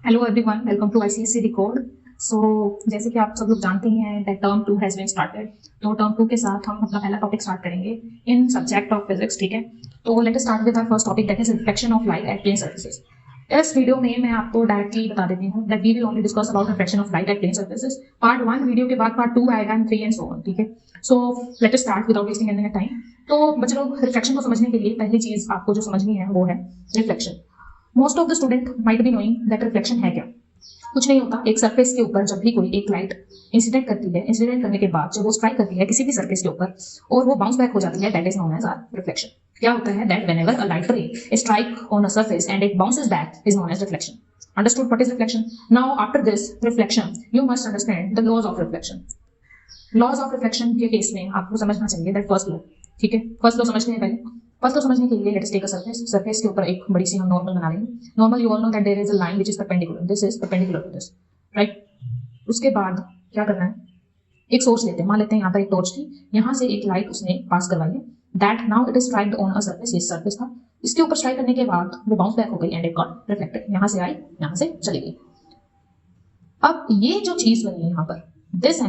Hello everyone, welcome to ICSE decode. So जैसे कि आप सब लोग जानते ही हैं that term 2 has been started. तो टर्म 2 के साथ हम अपना पहला टॉपिक स्टार्ट करेंगे इन सब्जेक्ट ऑफ फिजिक्स। ठीक है, तो let us start with our first topic that is reflection of light at plane surfaces. इस वीडियो में मैं आपको डायरेक्टली बता देती हूँ that we will only discuss about reflection of light at plane surfaces. Part 1 video के बाद part 2 आएगा एंड 3 एंड सो ऑन। ठीक है, so let us start without wasting any time. तो बच्चे लोग, रिफ्लेक्शन को समझने के लिए पहली चीज आपको जो समझनी है वो है reflection. Most of the student might be knowing that reflection है क्या। कुछ नहीं होता, एक सरफेस के ऊपर जब भी कोई एक लाइट इंसिडेंट करती है, इंसिडेंट करने के बाद जब वो स्ट्राइक करती है किसी भी सरफेस के ऊपर और वो बाउंस बैक हो जाती है, that is known as our reflection. क्या होता है that whenever a light ray strike on a surface and it bounces back is known as reflection. Understood what is reflection? Now after this reflection you must understand the laws of reflection. Laws of reflection के case में आपको समझना चाहिए that first law. ठीक है, first law समझते हैं पहले। फर्स्ट लॉ समझने के लिए let's take a surface. Surface के ऊपर एक बड़ी सी हम नॉर्मल बना लेंगे। Normal you all know that there is a line which is perpendicular, this is perpendicular to this, right. उसके बाद क्या करना है, एक सोर्स लेते हैं, मान लेते हैं यहाँ पर एक टॉर्च थी, यहाँ से एक लाइट उसने पास करवाई है, that now it is स्ट्राइक्ड on a surface. ये सरफेस था, इसके ऊपर स्ट्राइक करने के बाद वो बाउंस बैक हो गई एंड इट गॉट रिफ्लेक्टेड। यहाँ से आई, यहाँ से चली गई। अब ये जो चीज बनी है यहाँ पर, this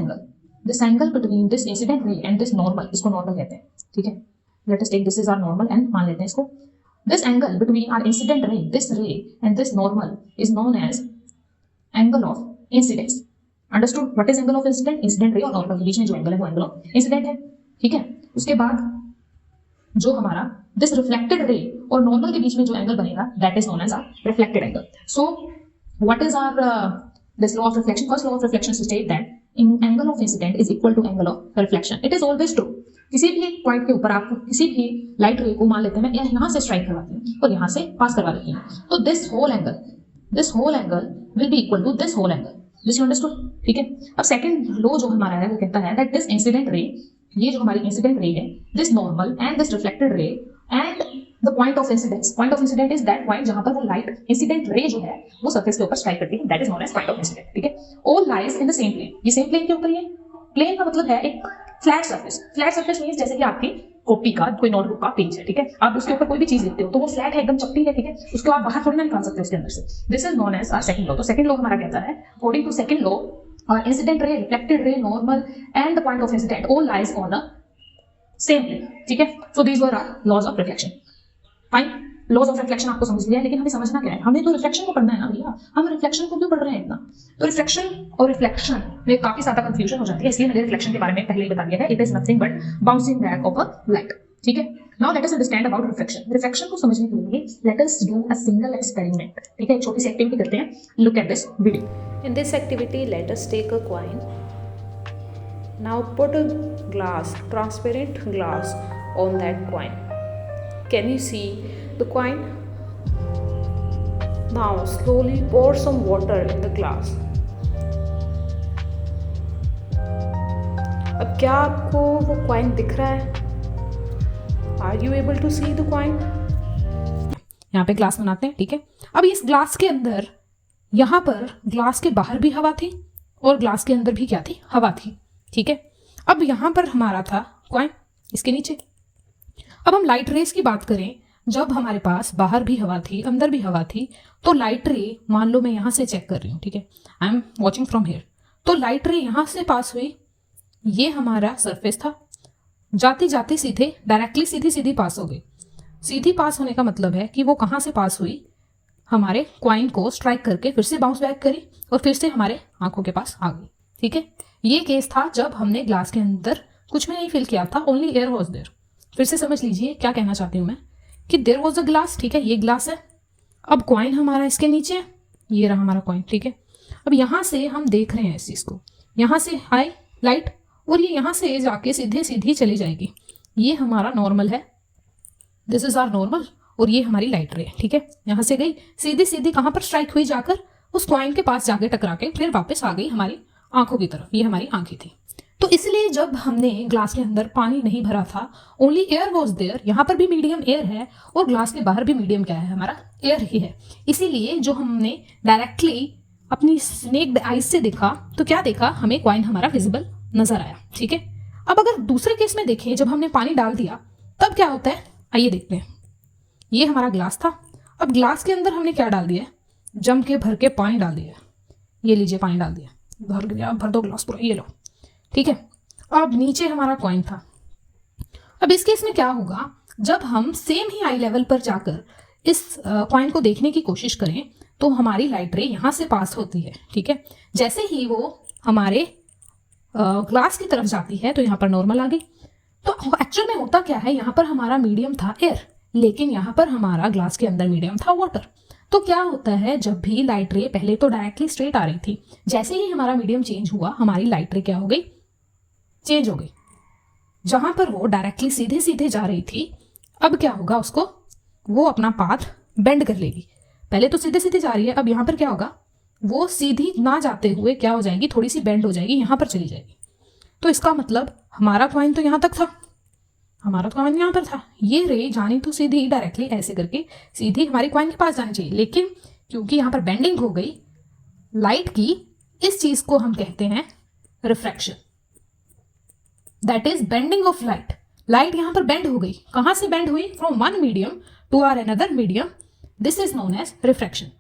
angle between this incident ray and this normal, इसको नॉर्मल कहते हैं। ठीक है, let us take this is our normal and मान लेते हैं इसको। This angle between our incident ray, this ray and this normal is known as angle of incidence. Understood what is angle of incident? Incident ray और normal के बीच में जो angle है वो एंगल ऑफ इंसिडेंट है। ठीक है, उसके बाद जो हमारा दिस रिफ्लेक्टेड रे और नॉर्मल के बीच में जो एंगल बनेगा that is known as our reflected angle. So what is our this law of reflection? First law of reflection states that in angle of incident is equal to angle of reflection. It is always true. किसी भी point के ऊपर आप किसी भी light रे को मान लेते हैं, मैं यहाँ से स्ट्राइक करवाती हूँ और यहाँ से पास करवा लेती हूँ, तो this whole angle will be equal to this whole angle. This you understood? ठीक है, अब सेकंड लॉ जो हमारा है वो कहता है दैट दिस इंसिडेंट रे, ये जो हमारी इंसिडेंट रे है, this normal and this reflected ray and the point of incidence. Point of incident is that point जहां पर वो लाइट इंसिडेंट रे जो है वो सरफेस के ऊपर स्ट्राइक करती है, that is known as point of incident. ठीक है, all lies in the same plane. ये सेम प्लेन के ऊपर, ये प्लेन का मतलब है एक flat surface. Flat surface means जैसे कि आपकी कॉपी का, कोई नोटबुक का पेज है, ठीक है, आप उसके ऊपर कोई भी चीज लिखते हो तो वो फ्लैट है, एकदम चपटी है, ठीक है, उसको आप बाहर थोड़ी ना निकाल सकते हो उसके अंदर से। This is known as our second law. तो सेकंड लॉ हमारा कहता है, according to second law, incident ray, reflected ray, normal and the point of incident all lies on a same plane. ठीक है, so these were our laws of reflection. Fine, laws of reflection आपको समझ लिया, लेकिन हमें समझना क्या है, हमें तो रिफ्लेक्शन को पढ़ना है ना भैया, हम रिफ्लेक्शन को क्यों पढ़ रहे हैं इतना? तो रिफ्लेक्शन और रिफ्लेक्शन में काफी ज्यादा कंफ्यूजन हो जाती है, इसलिए मैंने रिफ्लेक्शन के बारे में पहले ही बता दिया है। It is nothing but bouncing back of a light. ठीक है, now let us understand about reflection. Reflection को समझने के लिए let us do a single experiment. ठीक है, एक छोटी सी एक्टिविटी करते हैं, look at this video. In this activity, let us take a coin. Now put a glass, transparent glass on that coin. Can you see the coin? Now slowly pour some water in the glass. अब क्या आपको वो coin दिख रहा है? Are you able to see the coin? यहाँ पे glass बनाते हैं, ठीक है। अब इस ग्लास के अंदर, यहाँ पर ग्लास के बाहर भी हवा थी और ग्लास के अंदर भी क्या थी? हवा थी। ठीक है, अब यहाँ पर हमारा था कॉइन, इसके नीचे। अब हम लाइट रेस की बात करें, जब हमारे पास बाहर भी हवा थी, अंदर भी हवा थी, तो लाइट रे, मान लो मैं यहाँ से चेक कर रही हूँ, ठीक है, I am watching from here, तो लाइट रे यहाँ से पास हुई, ये हमारा सरफेस था, जाते जाते सीधे डायरेक्टली सीधी पास हो गई। सीधी पास होने का मतलब है कि वो कहाँ से पास हुई? हमारे क्वाइन को स्ट्राइक करके फिर से बाउंस बैक करी और फिर से हमारे आंखों के पास आ गई। ठीक है, ये केस था जब हमने ग्लास के अंदर कुछ भी नहीं फील किया था, ओनली एयर वॉज देयर। फिर से समझ लीजिए क्या कहना चाहती हूँ मैं, कि देयर वॉज अ ग्लास। ठीक है, ये ग्लास है, अब क्वाइन हमारा इसके नीचे, ये रहा हमारा क्वाइन। ठीक है, अब यहाँ से हम देख रहे हैं इस चीज़ को, यहाँ से हाई लाइट और ये यहाँ से जाके सीधी चली जाएगी। ये हमारा नॉर्मल है, दिस इज आवर नॉर्मल, और ये हमारी लाइट रे है। ठीक है, यहाँ से गई सीधी कहाँ पर स्ट्राइक हुई? जाकर उस क्वाइन के पास जाके टकरा के फिर वापस आ गई हमारी आंखों की तरफ। ये हमारी आंखें थी। तो इसलिए जब हमने ग्लास के अंदर पानी नहीं भरा था, ओनली एयर वॉज देयर, यहाँ पर भी मीडियम एयर है और ग्लास के बाहर भी मीडियम क्या है? हमारा एयर ही है। इसीलिए जो हमने डायरेक्टली अपनी स्नेक्ड आइज से देखा, तो क्या देखा? हमें क्वाइन हमारा विजिबल नजर आया। ठीक है, अब अगर दूसरे केस में देखें, जब हमने पानी डाल दिया तब क्या होता है, आइए देखते हैं। ये हमारा ग्लास था, अब ग्लास के अंदर हमने क्या डाल दिया है? जम के भर के पानी डाल दिया, ये लीजिए पानी डाल दिया, भर गया, भर दो ग्लास पूरा, ये लो, ठीक है। अब नीचे हमारा कॉइन था। अब इस केस में क्या होगा, जब हम सेम ही आई लेवल पर जाकर इस कॉइन को देखने की कोशिश करें तो हमारी लाइट रे यहाँ से पास होती है, ठीक है। जैसे ही वो हमारे ग्लास की तरफ जाती है तो यहाँ पर नॉर्मल आ गई। तो एक्चुअल में होता क्या है, यहाँ पर हमारा मीडियम था एयर, लेकिन यहाँ पर हमारा ग्लास के अंदर मीडियम था वाटर। तो क्या होता है, जब भी लाइट रे पहले तो डायरेक्टली स्ट्रेट आ रही थी, जैसे ही हमारा मीडियम चेंज हुआ हमारी लाइट रे क्या हो गई, चेंज हो गई। जहां पर वो डायरेक्टली सीधे सीधे जा रही थी, अब क्या होगा, उसको वो अपना पाथ बेंड कर लेगी। पहले तो सीधे सीधे जा रही है, अब यहाँ पर क्या होगा, वो सीधी ना जाते हुए क्या हो जाएगी, थोड़ी सी बेंड हो जाएगी, यहाँ पर चली जाएगी। तो इसका मतलब हमारा कॉइन तो यहाँ तक था, हमारा कॉइन यहाँ पर था, ये रे जानी तो सीधी डायरेक्टली ऐसे करके सीधी हमारी कॉइन के पास जानी चाहिए, लेकिन क्योंकि यहाँ पर बेंडिंग हो गई लाइट की, इस चीज को हम कहते हैं refraction. That is bending of light. Light यहाँ पर बेंड हो गई, कहाँ से बेंड हुई, from one medium to or another medium, this is known as refraction.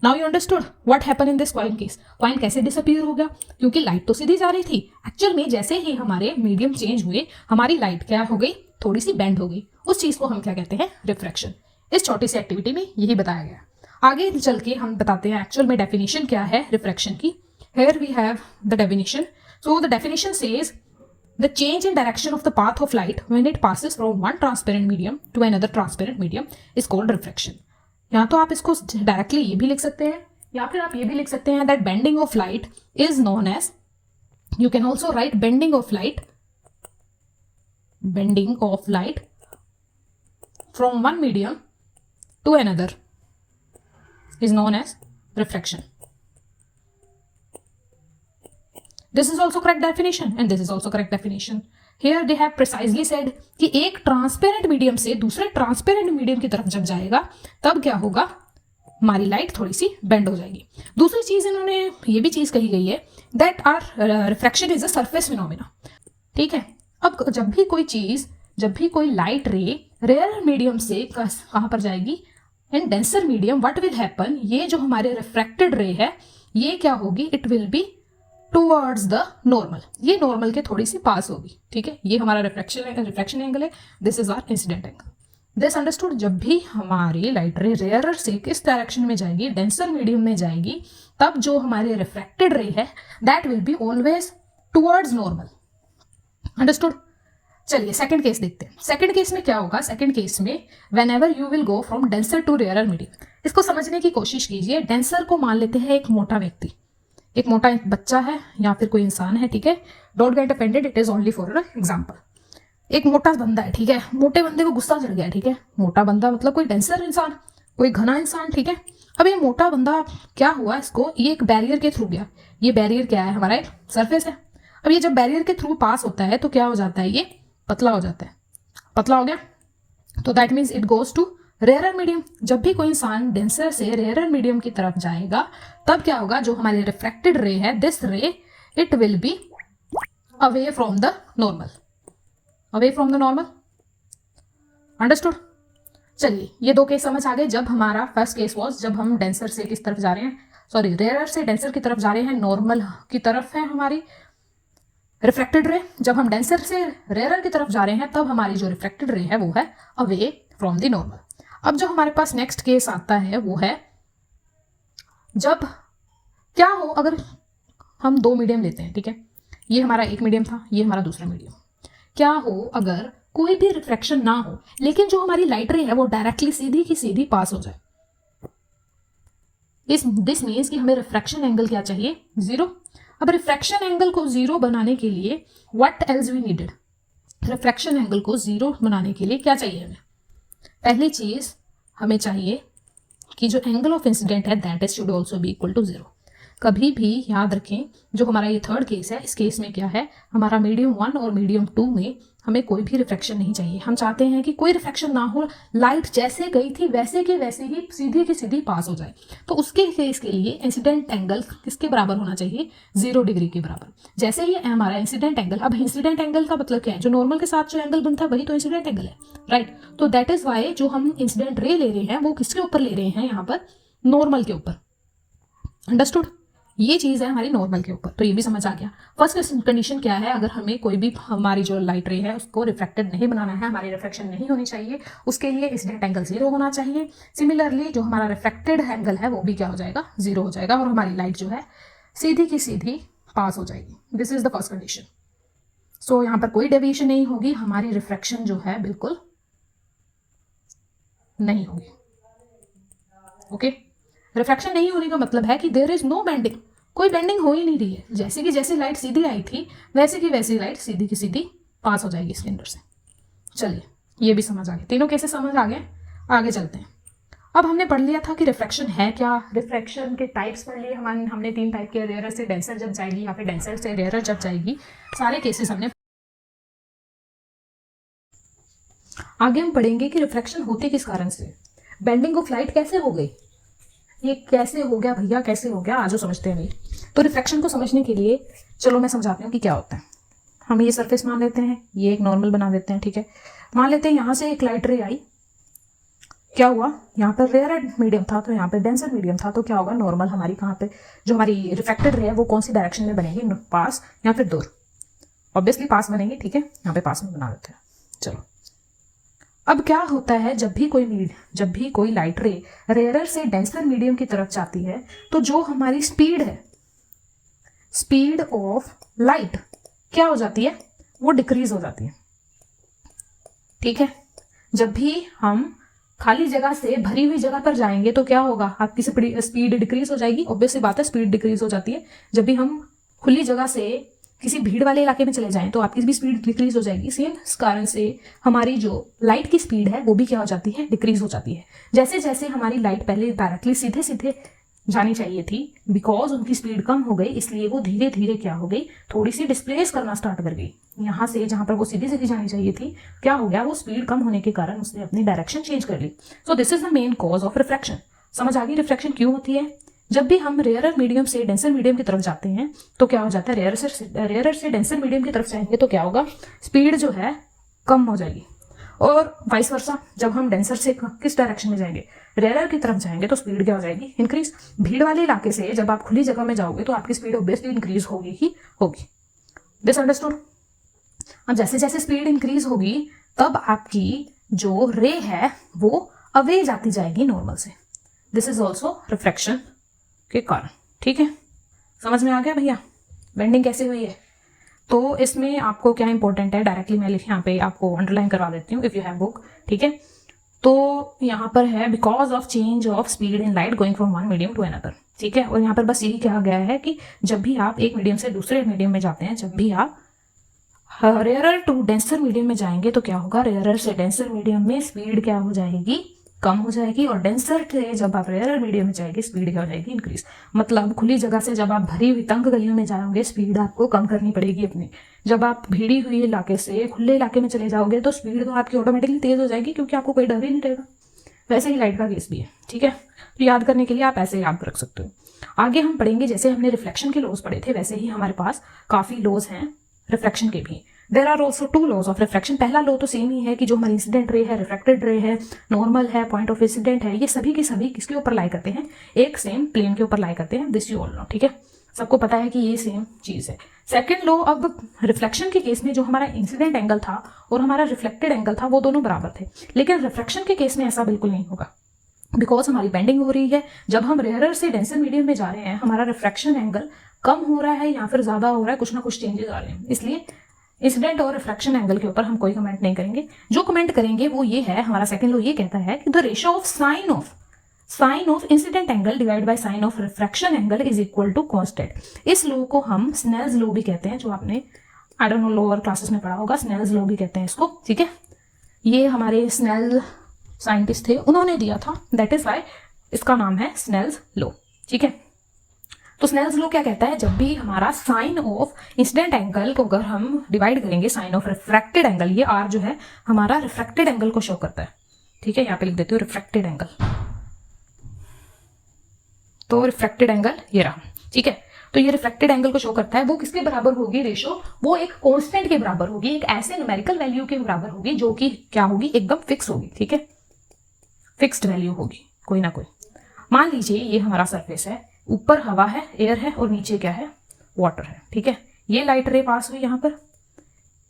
Now you understood what happen in this coin case. Coin कैसे disappear हो गया, क्योंकि लाइट तो सीधी जा रही थी, एक्चुअल में जैसे ही हमारे मीडियम चेंज हुए हमारी लाइट क्या हो गई, थोड़ी सी बेंड हो गई। उस चीज को हम क्या कहते हैं, रिफ्रैक्शन। इस छोटी सी एक्टिविटी में यही बताया गया। आगे चल के हम बताते हैं एक्चुअल में डेफिनेशन क्या है रिफ्रैक्शन की। Here we have the definition. So the definition says the change in direction of the path of light when it passes from one transparent medium to another transparent medium is called refraction। या तो आप इसको directly ये भी लिख सकते हैं, या फिर आप ये भी लिख सकते हैं that bending of light is known as, you can also write bending of light from one medium to another is known as refraction। This is also correct definition and this is also correct definition। Here they have precisely said कि एक transparent medium से दूसरे transparent medium की तरफ जब जाएगा तब क्या होगा, हमारी लाइट थोड़ी सी बेंड हो जाएगी। दूसरी चीज इन्होंने ये भी चीज कही गई है that are refraction is a surface phenomena, ठीक है। अब जब भी कोई लाइट रे रेयर मीडियम से कहाँ पर जाएगी, in denser medium, what will happen, ये जो हमारे रिफ्रैक्टेड रे है ये क्या होगी, it will be towards the normal, ये नॉर्मल के थोड़ी सी पास होगी, ठीक है। ये हमारा रिफ्रैक्शन एंगल है, this is our incident angle. This understood. जब भी हमारी लाइट रे रेयरर से किस डायरेक्शन में जाएगी, डेंसर मीडियम में जाएगी, तब जो हमारे रिफ्रैक्टेड रे है that will be always towards normal. Understood. चलिए सेकंड केस देखते हैं। सेकंड केस में क्या होगा, सेकंड केस में whenever you will go from denser to rarer medium, इसको समझने की कोशिश कीजिए। डेंसर को मान लेते हैं एक मोटा व्यक्ति, एक मोटा बच्चा है या फिर कोई इंसान है, ठीक है। Don't get offended, it is only for an example. एक मोटा बंदा है, ठीक है, मोटे बंदे को गुस्सा चढ़ गया, ठीक है। मोटा बंदा मतलब कोई डेंसर इंसान, कोई घना इंसान, ठीक है। अब ये मोटा बंदा क्या हुआ, इसको ये एक बैरियर के थ्रू गया। ये बैरियर क्या है, हमारा एक सरफेस है। अब ये जब बैरियर के थ्रू पास होता है तो क्या हो जाता है, ये पतला हो जाता है, पतला हो गया तो that means it goes to rarer medium. जब भी कोई इंसान डेंसर से रेयरर मीडियम की तरफ जाएगा तब क्या होगा, जो हमारे रिफ्रैक्टेड रे है, दिस रे it will be away from the normal, away from the normal. Understood. चलिए ये दो केस समझ आ गए। जब हमारा फर्स्ट केस वॉज जब हम डेंसर से किस तरफ जा रहे हैं, सॉरी रेयरर से डेंसर की तरफ जा रहे हैं, नॉर्मल की तरफ है हमारी रिफ्रैक्टेड रे। जब हम डेंसर से रेयरर की तरफ जा रहे हैं तब हमारी जो रिफ्रैक्टेड रे है वो है अवे फ्रॉम द नॉर्मल। अब जो हमारे पास नेक्स्ट केस आता है वो है जब क्या हो, अगर हम दो मीडियम लेते हैं, ठीक है, ये हमारा एक मीडियम था, ये हमारा दूसरा मीडियम। क्या हो अगर कोई भी रिफ्रैक्शन ना हो लेकिन जो हमारी लाइट रे है वो डायरेक्टली सीधी की सीधी पास हो जाए, दिस मीन्स कि हमें रिफ्रैक्शन एंगल क्या चाहिए, जीरो। अब रिफ्रैक्शन एंगल को जीरो बनाने के लिए what else we needed, refraction angle को जीरो बनाने के लिए क्या चाहिए हमें, पहली चीज हमें चाहिए कि जो एंगल ऑफ इंसिडेंट है that is should also be equal to zero. कभी भी याद रखें, जो हमारा ये थर्ड केस है, इस केस में क्या है, हमारा मीडियम 1 और मीडियम 2 में हमें कोई भी रिफ्रैक्शन नहीं चाहिए। हम चाहते हैं कि कोई रिफ्रैक्शन ना हो, लाइट जैसे गई थी वैसे की वैसे ही सीधी की सीधी पास हो जाए। तो उसके केस के लिए इंसिडेंट एंगल किसके बराबर होना चाहिए, 0 डिग्री के बराबर। जैसे ही हमारा इंसिडेंट एंगल, अब इंसिडेंट एंगल का मतलब क्या है, जो नॉर्मल के साथ जो एंगल बनता है वही तो इंसिडेंट एंगल है, राइट। तो दैट इज वाई जो हम इंसिडेंट रे ले रहे हैं वो किसके ऊपर ले रहे हैं, यहाँ पर नॉर्मल के ऊपर, अंडरस्टूड। ये चीज़ है हमारी नॉर्मल के ऊपर, तो ये भी समझ आ गया। फर्स्ट कंडीशन क्या है, अगर हमें कोई भी हमारी जो लाइट रे है उसको रिफ्लेक्टेड नहीं बनाना है, हमारी रिफ्लेक्शन नहीं होनी चाहिए, उसके लिए इंसिडेंट एंगल 0 होना चाहिए। सिमिलरली जो हमारा रिफ्लेक्टेड एंगल है वो भी क्या हो जाएगा, 0 हो जाएगा, और हमारी लाइट जो है सीधी की सीधी पास हो जाएगी। This is the first condition. So यहाँ पर कोई डेविएशन नहीं होगी, हमारी रिफ्रैक्शन जो है बिल्कुल नहीं होगी। ओके, रिफ्रैक्शन नहीं होने का मतलब है कि देयर इज नो बेंडिंग, कोई बेंडिंग हो ही नहीं रही है। जैसे कि जैसे लाइट सीधी आई थी वैसे की वैसी लाइट सीधी की सीधी पास हो जाएगी इसके अंदर से। चलिए ये भी समझ आ गया, तीनों कैसे समझ आ गए, आगे चलते हैं। अब हमने पढ़ लिया था कि रिफ्रैक्शन है क्या, रिफ्रैक्शन के टाइप्स पढ़ लिए हमने 3 टाइप के, रेयरर से डेंसर जब जाएगी या फिर डेंसर से रेयरर जब जाएगी, सारे केसेस हमने। आगे हम पढ़ेंगे कि रिफ्रैक्शन होती किस कारण से, बेंडिंग ऑफ लाइट कैसे हो गई, ये कैसे हो गया भैया, कैसे हो गया, आज समझते हैं भाई। तो रिफ्रैक्शन को समझने के लिए चलो मैं समझाती हूँ कि क्या होता है। हम ये सरफेस मान लेते हैं, ये एक नॉर्मल बना देते हैं, ठीक है। मान लेते हैं यहाँ से एक लाइट रे आई, क्या हुआ, यहाँ पर रेयर मीडियम था तो यहाँ पे डेंसर मीडियम था, तो क्या होगा, नॉर्मल हमारी कहाँ पे जो हमारी रिफ्लेक्टेड रे है वो कौन सी डायरेक्शन में बनेगी, पास या फिर दूर, ऑब्वियसली पास बनेगी, ठीक है। यहाँ पे पास में बना देते हैं। चलो अब क्या होता है, जब भी कोई लाइट रे रेयरर से डेंसर मीडियम की तरफ जाती है तो जो हमारी स्पीड है, स्पीड ऑफ लाइट क्या हो जाती है, वो डिक्रीज हो जाती है, ठीक है। जब भी हम खाली जगह से भरी हुई जगह पर जाएंगे तो क्या होगा, आपकी स्पीड डिक्रीज हो जाएगी, ऑब्वियसली बात है स्पीड डिक्रीज हो जाती है। जब भी हम खुली जगह से किसी भीड़ वाले इलाके में चले जाएं तो आपकी भी स्पीड डिक्रीज हो जाएगी। सेम कारण से हमारी जो लाइट की स्पीड है वो भी क्या हो जाती है, डिक्रीज हो जाती है। जैसे जैसे हमारी लाइट पहले डायरेक्टली सीधे सीधे जानी चाहिए थी, बिकॉज उनकी स्पीड कम हो गई, इसलिए वो धीरे धीरे क्या हो गई, थोड़ी सी डिस्प्लेस करना स्टार्ट कर गई। यहाँ से जहाँ पर वो सीधी सीधी जानी चाहिए थी, क्या हो गया, वो स्पीड कम होने के कारण उसने अपनी डायरेक्शन चेंज कर ली। So this is the main cause of refraction. समझ आ गई रिफ्रैक्शन क्यों होती है। जब भी हम रेयरर मीडियम से डेंसर मीडियम की तरफ जाते हैं तो क्या हो जाता है, रेयरर से डेंसर मीडियम की तरफ जाएंगे तो क्या होगा, स्पीड जो है कम हो जाएगी, और वाइस वर्सा जब हम डेंसर से किस डायरेक्शन में जाएंगे, रेयरर की तरफ जाएंगे तो स्पीड क्या हो जाएगी, इंक्रीज। भीड़ वाले इलाके से जब आप खुली जगह में जाओगे तो आपकी स्पीड ऑब्वियसली इंक्रीज होगी ही होगी। This understood. अब जैसे जैसे स्पीड इंक्रीज होगी तब आपकी जो रे है वो अवे जाती जाएगी नॉर्मल से। दिस इज ऑल्सो रिफ्रैक्शन के कारण, ठीक है। समझ में आ गया भैया बेंडिंग कैसे हुई है। तो इसमें आपको क्या इंपॉर्टेंट है, डायरेक्टली मैं यहाँ पे आपको अंडरलाइन करवा देती हूँ इफ यू हैव बुक, ठीक है। तो यहाँ पर है because of change of speed in light going from one medium to another, ठीक है। और यहाँ पर बस यही कहा गया है कि जब भी आप एक मीडियम से दूसरे मीडियम में जाते हैं, जब भी आप रेयरर टू डेंसर मीडियम में जाएंगे तो क्या होगा, रेयरर से डेंसर मीडियम में स्पीड क्या हो जाएगी, कम हो जाएगी, और डेंसर से जब आप रेयरर मीडियम में जाएंगे स्पीड क्या हो जाएगी, इंक्रीज। मतलब खुली जगह से जब आप भरी हुई तंग गलियों में जाओगे स्पीड आपको कम करनी पड़ेगी अपनी। जब आप भीड़ी हुई इलाके से खुले इलाके में चले जाओगे तो स्पीड तो आपकी ऑटोमेटिकली तेज हो जाएगी, क्योंकि आपको कोई डर ही नहीं रहेगा। वैसे ही लाइट का केस भी है, ठीक है। तो याद करने के लिए आप ऐसे याद रख सकते हो। आगे हम पढ़ेंगे, जैसे हमने रिफ्लेक्शन के लॉज पढ़े थे वैसे ही हमारे पास काफी लॉज हैं रिफ्लेक्शन के भी। There are also 2 laws of refraction. पहला लॉ तो सेम ही है कि जो हमारी इंसिडेंट रे है, रिफ्रैक्टेड रे है, नॉर्मल है, पॉइंट ऑफ इंसिडेंट है, ये सभी के सभी किसके ऊपर लाई करते हैं, एक सेम प्लेन के ऊपर लाई करते हैं। दिस यू ऑल नो, ठीक है, सबको पता है कि ये सेम चीज है। सेकेंड लॉ, अब रिफ्लेक्शन के केस में जो हमारा इंसिडेंट एंगल था और हमारा रिफ्लेक्टेड एंगल था वो दोनों बराबर थे, लेकिन रिफ्रैक्शन के केस में ऐसा बिल्कुल नहीं होगा, बिकॉज हमारी बेंडिंग हो रही है। जब हम रेयरर से डेंसर मीडियम में जा रहे हैं हमारा रिफ्रैक्शन एंगल कम हो रहा है या फिर ज्यादा हो रहा है, कुछ ना कुछ चेंजेस आ रहे हैं, इसलिए इंसिडेंट और रिफ्रैक्शन एंगल के ऊपर हम कोई कमेंट नहीं करेंगे। जो कमेंट करेंगे वो ये है, हमारा सेकंड लॉ ये कहता है कि the ratio of sine of incident angle divide by sine of refraction angle is equal to constant. इस लॉ को हम स्नेल्स लॉ भी कहते हैं, जो आपने I don't know lower classes में पढ़ा होगा, स्नेल्स लॉ भी कहते हैं इसको, ठीक है। ये हमारे स्नेल साइंटिस्ट थे, उन्होंने दिया था, दैट इज वाई इसका नाम है स्नेल्स लॉ, ठीक है। तो स्नेल्स लॉ क्या कहता है, जब भी हमारा साइन ऑफ इंसिडेंट एंगल को अगर हम डिवाइड करेंगे साइन ऑफ रिफ्रैक्टेड एंगल, ये आर जो है हमारा रिफ्रैक्टेड एंगल को शो करता है, ठीक है। यहाँ पे लिख देती हूँ रिफ्रैक्टेड एंगल, तो रिफ्रैक्टेड एंगल ये रहा, ठीक है। तो ये रिफ्रैक्टेड एंगल को शो करता है, वो किसके बराबर होगी रेशो, वो एक कांस्टेंट के बराबर होगी, एक ऐसे न्यूमेरिकल वैल्यू के बराबर होगी जो कि क्या होगी, एकदम फिक्स होगी, ठीक है, फिक्स्ड वैल्यू होगी कोई ना कोई। मान लीजिए ये हमारा सरफेस है, ऊपर हवा है, एयर है, और नीचे क्या है, वाटर है, ठीक है। ये लाइट रे पास हुई यहाँ पर,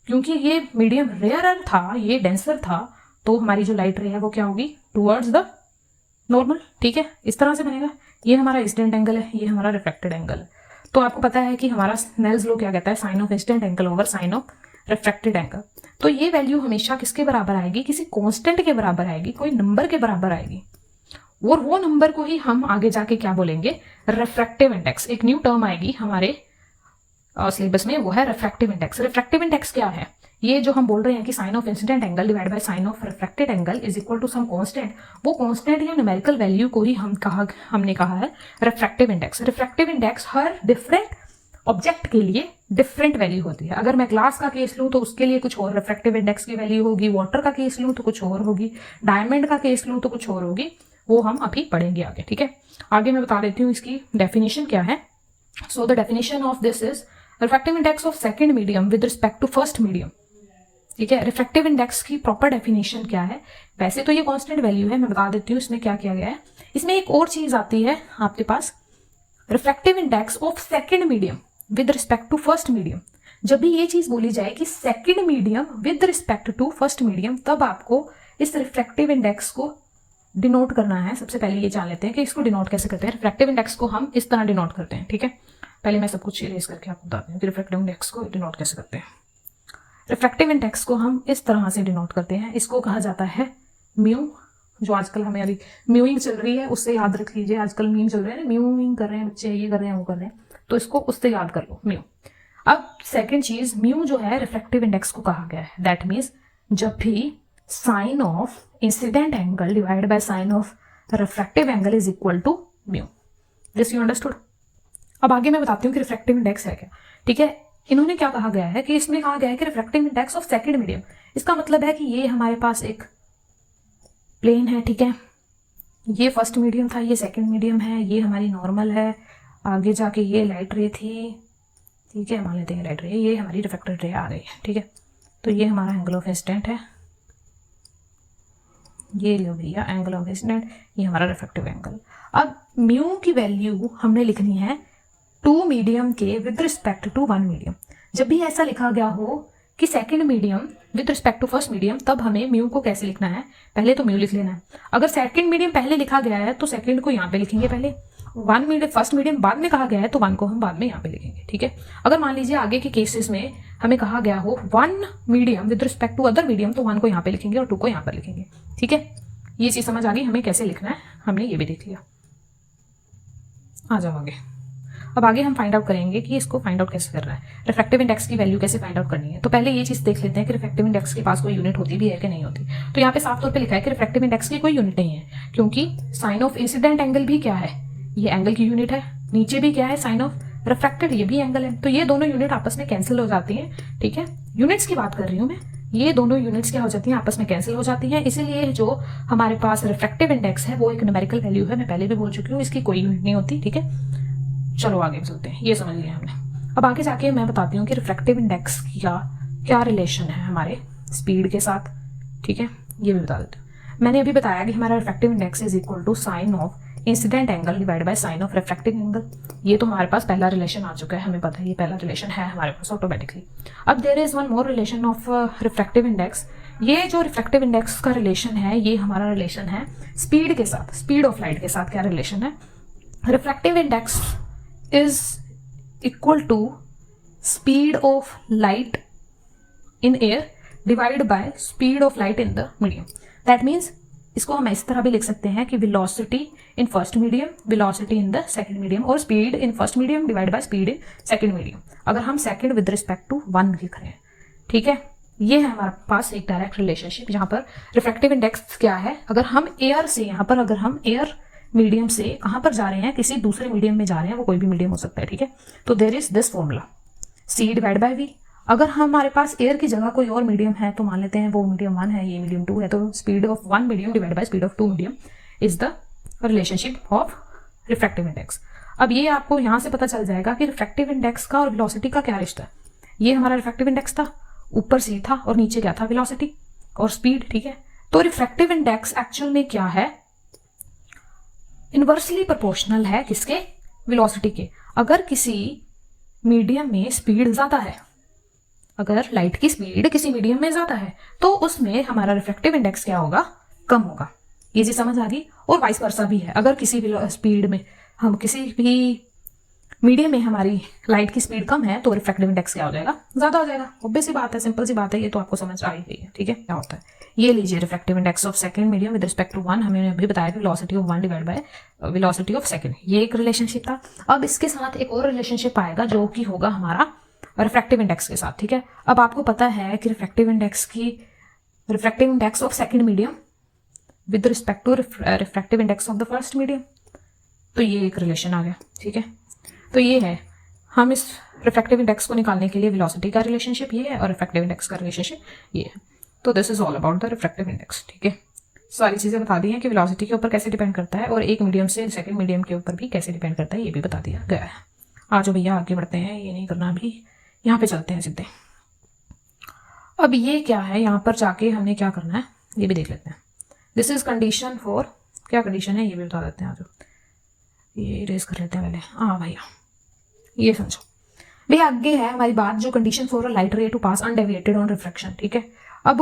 क्योंकि ये मीडियम रेयरर था, ये डेंसर था, तो हमारी जो लाइट रे है वो क्या होगी, टुवर्ड्स द नॉर्मल, ठीक है। इस तरह से बनेगा। ये हमारा इंसिडेंट एंगल है, ये हमारा रिफ्लेक्टेड एंगल है। तो आपको पता है कि हमारा स्नेल्स लॉ क्या कहता है, sine of incident angle over sine of reflected angle. तो ये वैल्यू हमेशा किसके बराबर आएगी, किसी कांस्टेंट के बराबर आएगी, कोई नंबर के बराबर आएगी, और वो नंबर को ही हम आगे जाके क्या बोलेंगे, रिफ्रैक्टिव इंडेक्स। एक न्यू टर्म आएगी हमारे सिलेबस में, वो है रिफ्रैक्टिव इंडेक्स। रिफ्रैक्टिव इंडेक्स क्या है, ये जो हम बोल रहे हैं कि sine of incident angle divide by sine of refracted angle is equal to some constant, वो कांस्टेंट या न्यूमेरिकल वैल्यू को ही हमने कहा है रिफ्रैक्टिव इंडेक्स। रिफ्रैक्टिव इंडेक्स हर डिफरेंट ऑब्जेक्ट के लिए डिफरेंट वैल्यू होती है। अगर मैं ग्लास का केस लूँ तो उसके लिए कुछ और रिफ्रैक्टिव इंडेक्स की वैल्यू होगी, वाटर का केस लूँ तो कुछ और होगी, डायमंड का केस लूँ तो कुछ और होगी, वो हम अभी पढ़ेंगे आगे, ठीक है। आगे मैं बता देती हूँ इसकी डेफिनेशन क्या है। So the definition of this is refractive index of second medium with respect to first medium, ठीक है। रिफ्रैक्टिव इंडेक्स की प्रॉपर डेफिनेशन क्या है, वैसे तो ये कांस्टेंट वैल्यू है, मैं बता देती हूँ इसमें क्या किया गया है। इसमें एक और चीज आती है आपके पास, refractive index of second medium with respect to first medium. जब भी ये चीज बोली जाए कि second medium with respect to first medium, तब आपको इस रिफ्रैक्टिव इंडेक्स को डिनोट करना है। सबसे पहले ये जान लेते हैं कि इसको डिनोट कैसे करते हैं। रिफ्रैक्टिव इंडेक्स को हम इस तरह डिनोट करते हैं, ठीक है। पहले मैं सब कुछ इरेज करके आपको बताती हूँ कि रिफ्रैक्टिव इंडेक्स को डिनोट कैसे करते हैं। रिफ्रैक्टिव इंडेक्स को हम इस तरह से डिनोट करते हैं, इसको कहा जाता है म्यू। जो आजकल हमें अभी म्यूइंग चल रही है उससे याद रख लीजिए, आजकल मीम चल रहे हैं, म्यूइंग कर रहे हैं बच्चे, ये कर रहे हैं, वो कर रहे हैं, तो इसको उससे याद कर लो, म्यू। अब सेकेंड चीज, म्यू जो है रिफ्रैक्टिव इंडेक्स को कहा गया है। दैट मीन्स जब भी sine of incident angle divide by sine of refractive angle is equal to mu. This you understood. अब आगे मैं बताती हूँ कि रिफ्रैक्टिव इंडेक्स है क्या, ठीक है। इन्होंने क्या कहा गया है कि इसमें कहा गया है कि refractive index of second medium, इसका मतलब है कि ये हमारे पास एक प्लेन है, ठीक है। ये फर्स्ट मीडियम था, ये सेकंड मीडियम है, ये हमारी नॉर्मल है, आगे जाके ये लाइट रे थी, ठीक है, मान लेते हैं लाइट रे, ये हमारी रिफ्रैक्टेड रे आ गई है, ठीक है। तो ये हमारा एंगल ऑफ इंसिडेंट है, ये लो भैया एंगल ऑफ इंसिडेंट, ये हमारा रिफ्रैक्टिव एंगल। अब म्यू की वैल्यू हमने लिखनी है टू मीडियम के with respect to one medium. जब भी ऐसा लिखा गया हो कि second medium with respect to first medium, तब हमें म्यू को कैसे लिखना है, पहले तो म्यू लिख लेना है। अगर सेकंड मीडियम पहले लिखा गया है तो सेकंड को यहाँ पे लिखेंगे पहले, वन मीडियम फर्स्ट मीडियम बाद में कहा गया है तो वन को हम बाद में यहाँ पे लिखेंगे, ठीक है। अगर मान लीजिए आगे के केसेस में हमें कहा गया हो one medium with respect to other medium, तो वन को यहाँ पे लिखेंगे और टू को यहाँ पर लिखेंगे, ठीक है। ये चीज समझ आ गई हमें कैसे लिखना है, हमने ये भी देख लिया। आ जाओ आगे। अब आगे हम फाइंड आउट करेंगे कि इसको फाइंड आउट कैसे करना है, रिफ्रैक्टिव इंडेक्स की वैल्यू कैसे फाइंड आउट करनी है। तो पहले ये चीज देख लेते हैं कि रिफ्रैक्टिव इंडेक्स के पास कोई यूनिट होती भी है कि नहीं होती। तो यहाँ पे साफ तौर पे लिखा है कि रिफ्रैक्टिव इंडेक्स की कोई यूनिट नहीं है, क्योंकि साइन ऑफ इंसिडेंट एंगल भी क्या है, ये एंगल की यूनिट है, नीचे भी क्या है साइन ऑफ रिफ्रैक्टेड, ये भी एंगल है, तो ये दोनों यूनिट आपस में कैंसिल हो जाती है, ठीक है। यूनिट्स की बात कर रही हूँ मैं, ये दोनों यूनिट्स क्या हो जाती हैं, आपस में कैंसिल हो जाती हैं। इसीलिए जो हमारे पास रिफ्रैक्टिव इंडेक्स है वो एक न्यूमेरिकल वैल्यू है, मैं पहले भी बोल चुकी हूँ, इसकी कोई यूनिट नहीं होती, ठीक है। चलो आगे चलते हैं, ये समझ लिया हमने। अब आगे जाके मैं बताती हूँ कि रिफ्रैक्टिव इंडेक्स का क्या रिलेशन है हमारे स्पीड के साथ, ठीक है, ये भी बता देते हैं। मैंने अभी बताया कि हमारा refractive index is equal to sine of incident angle divide by sine of refractive angle. ये तो हमारे पास पहला रिलेशन आ चुका है, हमें पता है ये पहला रिलेशन है हमारे पास ऑटोमेटिकली। अब there is one more relation of refractive index. ये जो रिफ्रैक्टिव इंडेक्स का रिलेशन है, ये हमारा रिलेशन है स्पीड के साथ, स्पीड ऑफ लाइट के साथ। क्या रिलेशन है, refractive index is equal to speed of light in air divided by speed of light in the medium. That means इसको हम इस तरह भी लिख सकते हैं कि velocity in first medium, velocity in the second medium, और speed in first medium divided by speed in second medium। अगर हम second with respect to one लिख रहे हैं, ठीक है। ये है हमारे पास एक डायरेक्ट रिलेशनशिप, जहाँ पर रिफ्रैक्टिव इंडेक्स क्या है, अगर हम एयर से, यहाँ पर अगर हम एयर मीडियम से कहाँ पर जा रहे हैं, किसी दूसरे मीडियम में जा रहे हैं, वो कोई भी मीडियम हो सकता है, ठीक है। तो there is this formula C divide by V. अगर हमारे पास एयर की जगह कोई और मीडियम है, तो मान लेते हैं वो मीडियम 1 है, ये मीडियम 2 है, तो speed of one medium divide by speed of 2 medium is the relationship of refractive index. अब ये आपको यहाँ से पता चल जाएगा कि रिफ्रैक्टिव इंडेक्स का और वेलोसिटी का क्या रिश्ता है। ये हमारा रिफ्रैक्टिव इंडेक्स था, ऊपर सी था और नीचे क्या था, वेलोसिटी और स्पीड, ठीक है। तो रिफ्रैक्टिव इंडेक्स एक्चुअल में क्या है, इनवर्सली प्रोपोर्शनल है किसके, वेलोसिटी के, अगर किसी मीडियम में स्पीड ज़्यादा है, अगर लाइट की स्पीड किसी मीडियम में ज़्यादा है तो उसमें हमारा रिफ्रैक्टिव इंडेक्स क्या होगा, कम होगा। ये चीज़ समझ आ गई। और वाइस वर्सा भी है, अगर किसी भी स्पीड में हम किसी भी मीडियम में हमारी लाइट की स्पीड कम है तो रिफ्रैक्टिव इंडेक्स क्या हो जाएगा, ज़्यादा हो जाएगा। ऑब्वियस सी बात है, सिंपल सी बात है, ये तो आपको समझ आ ही गई है। ठीक है, क्या होता है ये लीजिए, refractive index of second medium with respect to 1, हमें अभी बताया कि velocity of 1 divide by velocity of second, ये एक रिलेशनशिप था। अब इसके साथ एक और रिलेशनशिप आएगा जो कि होगा हमारा रिफ्रैक्टिव इंडेक्स के साथ। ठीक है, अब आपको पता है कि refractive index of second medium with respect to refractive index of the first medium, तो ये एक रिलेशन आ गया। ठीक है, तो ये है, हम इस रिफ्रैक्टिव इंडेक्स को निकालने के लिए वेलोसिटी का रिलेशनशिप ये है और रिफ्रैक्टिव इंडेक्स का रिलेशनशिप ये है। तो this is all about the refractive index. ठीक है, सारी चीज़ें बता दी हैं कि वेलोसिटी के ऊपर कैसे डिपेंड करता है और एक मीडियम से सेकंड मीडियम के ऊपर भी कैसे डिपेंड करता है, ये भी बता दिया गया है। आज भैया आगे बढ़ते हैं, ये नहीं करना अभी, यहाँ पे चलते हैं सीधे। अब ये क्या है, यहाँ पर जाके हमने क्या करना है ये भी देख लेते हैं। दिस इज कंडीशन फॉर, क्या कंडीशन है ये भी बता देते हैं। आज ये इरेज कर लेते हैं पहले। हाँ भैया, ये समझो भैया, आगे है हमारी बात जो condition for a light ray to pass undeviated on refraction. ठीक है, अब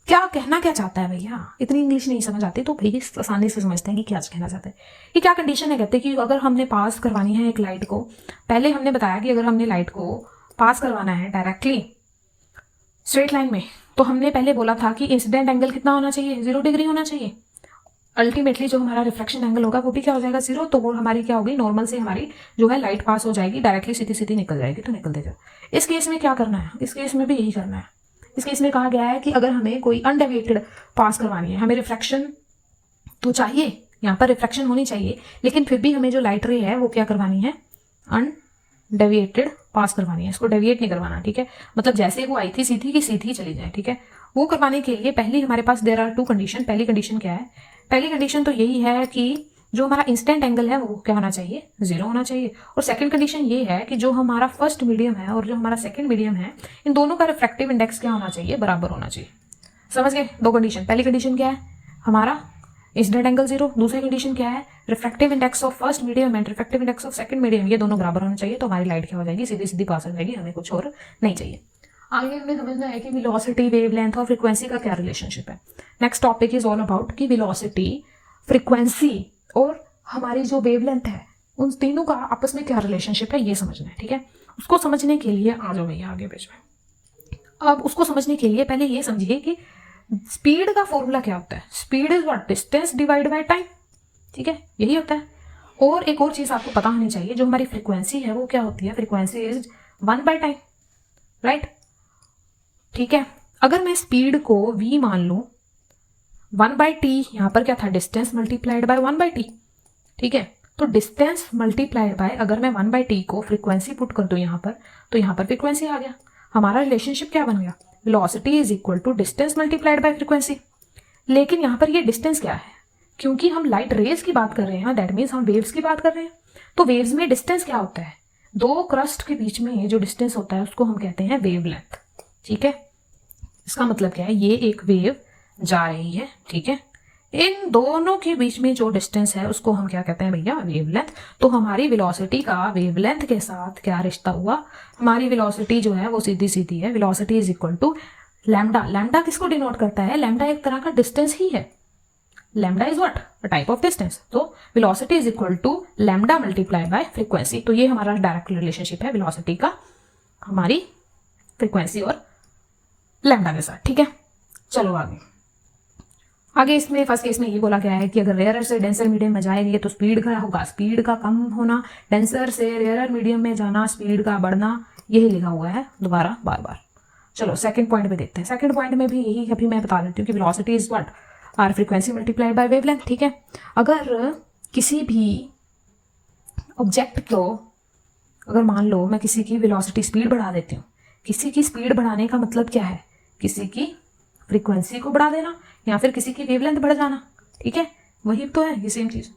क्या कहना क्या चाहता है भैया, इतनी इंग्लिश नहीं समझ आती तो भैया आसानी से समझते हैं कि क्या कहना चाहते हैं। ये क्या कंडीशन है, कहते हैं कि अगर हमने पास करवानी है एक लाइट को, पहले हमने बताया कि अगर हमने लाइट को पास करवाना है डायरेक्टली स्ट्रेट लाइन में, तो हमने पहले बोला था कि इंसिडेंट एंगल कितना होना चाहिए, 0 डिग्री होना चाहिए। अल्टीमेटली जो हमारा रिफ्लेक्शन एंगल होगा वो भी क्या हो जाएगा, 0। तो वो हमारी क्या होगी, नॉर्मल से हमारी जो है लाइट पास हो जाएगी, डायरेक्टली सीधी सीधी निकल जाएगी, तो निकल देगा। इस केस में क्या करना है, इस केस में भी यही करना है। इस केस में कहा गया है कि अगर हमें कोई अनडेविएटेड पास करवानी है, हमें रिफ्लेक्शन तो चाहिए, यहाँ पर रिफ्लेक्शन होनी चाहिए, लेकिन फिर भी हमें जो लाइट रे है वो क्या करवानी है, अनडेविएटेड पास करवानी है, इसको डेविएट नहीं करवाना। ठीक है, मतलब जैसे वो आई थी सीधी की सीधी चली जाए। ठीक है, वो करवाने के लिए पहली हमारे पास देयर आर 2 कंडीशन। पहली कंडीशन क्या है, पहली कंडीशन तो यही है कि जो हमारा इंस्टेंट एंगल है वो क्या होना चाहिए, 0 होना चाहिए। और सेकंड कंडीशन ये है कि जो हमारा फर्स्ट मीडियम है और जो हमारा सेकंड मीडियम है, इन दोनों का रिफ्रैक्टिव इंडेक्स क्या होना चाहिए, बराबर होना चाहिए। समझ गए, 2 कंडीशन। पहली कंडीशन क्या है, हमारा इंसिडेंट एंगल 0। दूसरी कंडीशन क्या है, refractive index of first medium and refractive index of second medium, ये दोनों बराबर होने चाहिए। तो हमारी लाइट क्या हो जाएगी, सीधी सीधी पास हो जाएगी, हमें कुछ और नहीं चाहिए। आगे हमें समझना है कि वेलोसिटी, वेवलेंथ और फ्रीक्वेंसी का क्या रिलेशनशिप है। Next topic is all about कि वेलोसिटी, फ्रीक्वेंसी और हमारी जो वेवलेंथ है, उन तीनों का आपस में क्या रिलेशनशिप है, ये समझना है। ठीक है, उसको समझने के लिए आ जाओ भैया आगे पेज में। अब उसको समझने के लिए पहले ये समझिए कि स्पीड का फॉर्मूला क्या होता है। Speed is what, distance divide by time. ठीक है, यही होता है। और एक और चीज़ आपको पता होनी चाहिए, जो हमारी फ्रीक्वेंसी है वो क्या होती है, frequency is 1 by time, right. ठीक है, अगर मैं स्पीड को v मान लूँ, 1/t, यहाँ पर क्या था, डिस्टेंस मल्टीप्लाइड बाय 1/t। ठीक है, तो डिस्टेंस मल्टीप्लाइड बाय, अगर मैं 1/t को फ्रीक्वेंसी पुट कर दूँ यहाँ पर, तो यहाँ पर फ्रीक्वेंसी आ गया। हमारा रिलेशनशिप क्या बन गया, velocity is equal to distance multiplied by frequency. लेकिन यहाँ पर ये डिस्टेंस क्या है, क्योंकि हम लाइट रेज की बात कर रहे हैं, दैट मीन्स हम वेव्स की बात कर रहे हैं। तो वेव्स में डिस्टेंस क्या होता है, 2 क्रस्ट के बीच में जो डिस्टेंस होता है उसको हम कहते हैं वेवलेंथ। ठीक है, इसका मतलब क्या है, ये एक वेव जा रही है। ठीक है, इन दोनों के बीच में जो डिस्टेंस है उसको हम क्या कहते हैं भैया, वेवलेंथ। तो हमारी वेलोसिटी का वेवलेंथ के साथ क्या रिश्ता हुआ, हमारी वेलोसिटी जो है वो सीधी सीधी है, velocity is equal to lambda. Lambda किसको डिनोट करता है, लैम्डा एक तरह का डिस्टेंस ही है। Lambda is what, a type of distance. तो velocity is equal to lambda multiply by frequency. तो ये हमारा डायरेक्ट रिलेशनशिप है वेलोसिटी का हमारी फ्रीक्वेंसी और लैम्डा के साथ। ठीक है, चलो आगे इसमें फर्स्ट केस में ये बोला गया है कि अगर रेयरर से डेंसर मीडियम में जाएंगे तो स्पीड का होगा, स्पीड का कम होना, डेंसर से रेयरर मीडियम में जाना, स्पीड का बढ़ना, यही लिखा हुआ है दोबारा बार बार। चलो सेकंड पॉइंट पे देखते हैं। सेकंड पॉइंट में भी यही अभी मैं बता देती हूँ कि velocity is what, are frequency multiplied by wavelength. ठीक है, अगर किसी भी ऑब्जेक्ट को, अगर मान लो मैं किसी की वेलोसिटी स्पीड बढ़ा देती हूँ, किसी की स्पीड बढ़ाने का मतलब क्या है, किसी की फ्रीक्वेंसी को बढ़ा देना या फिर किसी की वेवलेंथ बढ़ जाना। ठीक है, वही तो है, ये सेम चीज़।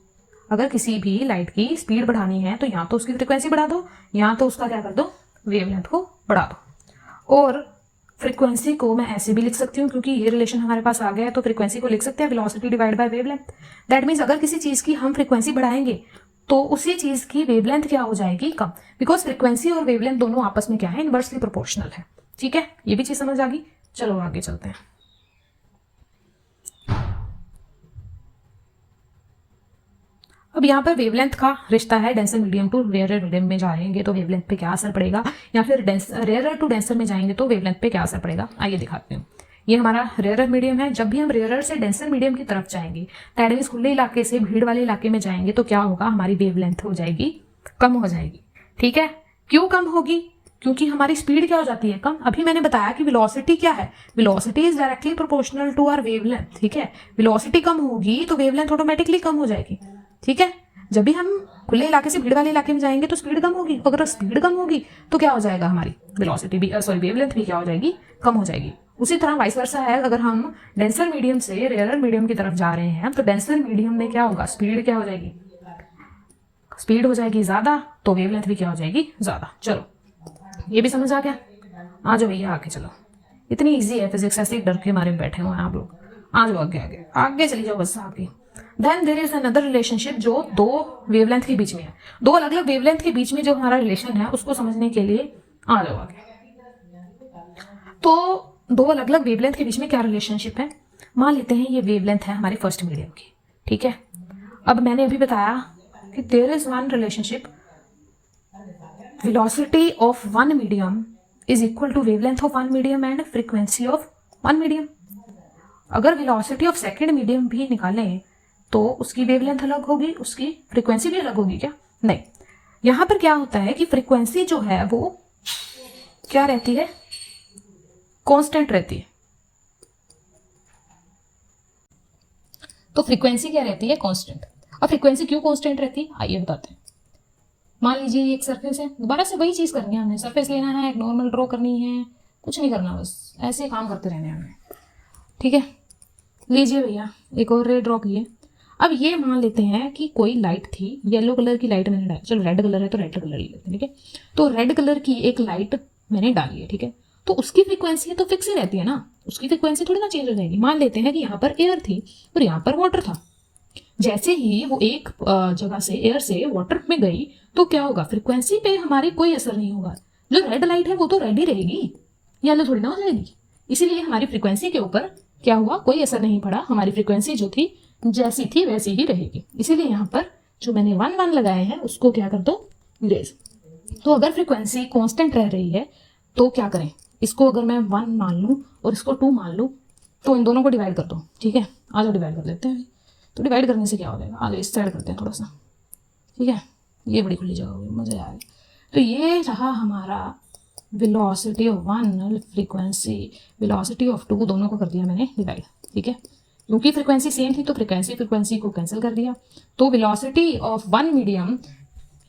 अगर किसी भी लाइट की स्पीड बढ़ानी है तो या तो उसकी फ्रीक्वेंसी बढ़ा दो या तो उसका क्या कर दो, वेवलेंथ को बढ़ा दो। और फ्रीक्वेंसी को मैं ऐसे भी लिख सकती हूँ, क्योंकि ये रिलेशन हमारे पास आ गया है, तो फ्रीक्वेंसी को लिख सकते हैं velocity divide by wavelength. That means अगर किसी चीज़ की हम फ्रीक्वेंसी बढ़ाएंगे तो उसी चीज की वेवलेंथ क्या हो जाएगी, कम, बिकॉज फ्रीक्वेंसी और वेवलेंथ दोनों आपस में क्या है, इनवर्सली प्रोपोर्शनल है। ठीक है, ये भी चीज समझ आ गई। चलो आगे चलते हैं। अब यहाँ पर वेवलेंथ का रिश्ता है denser medium to rarer medium में जाएंगे तो वेवलेंथ पे क्या असर पड़ेगा, या फिर रेयरर टू डेंसर में जाएंगे तो वेवलेंथ पे क्या असर पड़ेगा। आइए दिखाते हैं। ये हमारा रेयरर मीडियम है। जब भी हम रेयरर से डेंसर मीडियम की तरफ जाएंगे, दैट मींस खुले इलाके से भीड़ वाले इलाके में जाएंगे, तो क्या होगा, हमारी वेवलेंथ हो जाएगी, कम हो जाएगी। ठीक है, क्यों कम होगी, क्योंकि हमारी स्पीड क्या हो जाती है, कम। अभी मैंने बताया कि वेलोसिटी क्या है, velocity is directly proportional to our wavelength. ठीक है, वेलोसिटी कम होगी तो वेवलेंथ ऑटोमेटिकली कम हो जाएगी। ठीक है, जब भी हम खुले इलाके से भीड़ वाले इलाके में जाएंगे तो स्पीड कम होगी, अगर स्पीड कम होगी तो क्या हो जाएगा, हमारी वेलोसिटी भी वेवलेंथ भी क्या हो जाएगी, कम हो जाएगी। उसी तरह वाइस वर्सा है, अगर हम डेंसर मीडियम से रेयरर मीडियम की तरफ जा रहे हैं तो डेंसर मीडियम में क्या होगा, स्पीड क्या हो जाएगी, स्पीड हो जाएगी ज्यादा, तो वेवलेंथ भी क्या हो जाएगी, ज्यादा। चलो ये भी समझ आ गया। आ जाओ भैया आगे चलो, इतनी इजी है फिजिक्स, ऐसे ही डर के मारे में बैठे हुए हैं आप लोग। आ जाओ आगे आगे आगे चली जाओ बस आगे। Then there is another relationship जो दो वेवलेंथ के बीच में है। दो अलग अलग वेवलेंथ के बीच में जो हमारा रिलेशन है उसको समझने के लिए आ जाओ आगे। तो दो अलग अलग वेवलेंथ के बीच में क्या रिलेशनशिप है, मान लेते हैं ये वेवलेंथ है हमारे फर्स्ट मीडियम की। ठीक है, अब मैंने अभी बताया कि there is one relationship, velocity of one medium is equal to wavelength of one medium and frequency of one medium. अगर वेलोसिटी ऑफ सेकंड मीडियम भी निकालें तो उसकी वेवलेंथ अलग होगी, उसकी फ्रीक्वेंसी भी अलग होगी क्या, नहीं। यहां पर क्या होता है कि फ्रीक्वेंसी जो है वो क्या रहती है, कांस्टेंट रहती है। तो फ्रीक्वेंसी क्या रहती है, कांस्टेंट। अब फ्रीक्वेंसी क्यों कांस्टेंट रहती है, आइए बताते हैं। मान लीजिए एक सरफेस है, दोबारा से वही चीज करनी है हमें, सरफेस लेना है, एक नॉर्मल ड्रॉ करनी है, कुछ नहीं करना, बस ऐसे ही काम करते रहने हमें। ठीक है, लीजिए भैया एक और रे ड्रॉ किए। अब ये मान लेते हैं कि कोई लाइट थी, येलो कलर की लाइट मैंने डाली, चलो रेड कलर है तो रेड कलर ले लेते हैं। ठीक है, तो रेड कलर की एक लाइट मैंने डाली है। ठीक है, तो उसकी फ्रीक्वेंसी तो फिक्स ही रहती है ना, उसकी फ्रीक्वेंसी थोड़ी ना चेंज हो जाएगी। मान लेते हैं कि यहाँ पर एयर थी और यहाँ पर वाटर था। जैसे ही वो एक जगह से एयर से वाटर में गई तो क्या होगा, फ्रीक्वेंसी पे हमारी कोई असर नहीं होगा। जो रेड लाइट है वो तो रेड ही रहेगी, येलो थोड़ी ना हो जाएगी। इसीलिए हमारी फ्रीक्वेंसी के ऊपर क्या हुआ, कोई असर नहीं पड़ा, हमारी फ्रीक्वेंसी जो थी जैसी थी वैसी ही रहेगी। इसीलिए यहाँ पर जो मैंने 1 1 लगाए हैं उसको क्या कर दो, इरेज। तो अगर फ्रीक्वेंसी कांस्टेंट रह रही है तो क्या करें, इसको अगर मैं 1 मान लूँ और इसको 2 मान लूँ तो इन दोनों को डिवाइड कर दो। ठीक है, आ जाओ डिवाइड कर लेते हैं। तो डिवाइड करने से क्या हो जाएगा, आ जाओ इस साइड करते हैं थोड़ा सा। ठीक है, ये बड़ी खुली जगह होगी, मजा आएगा। तो ये रहा हमारा velocity of 1, frequency velocity of 2, दोनों को कर दिया मैंने डिवाइड। ठीक है, क्योंकि फ्रीक्वेंसी सेम थी तो फ्रीक्वेंसी को कैंसिल कर दिया। तो velocity of one medium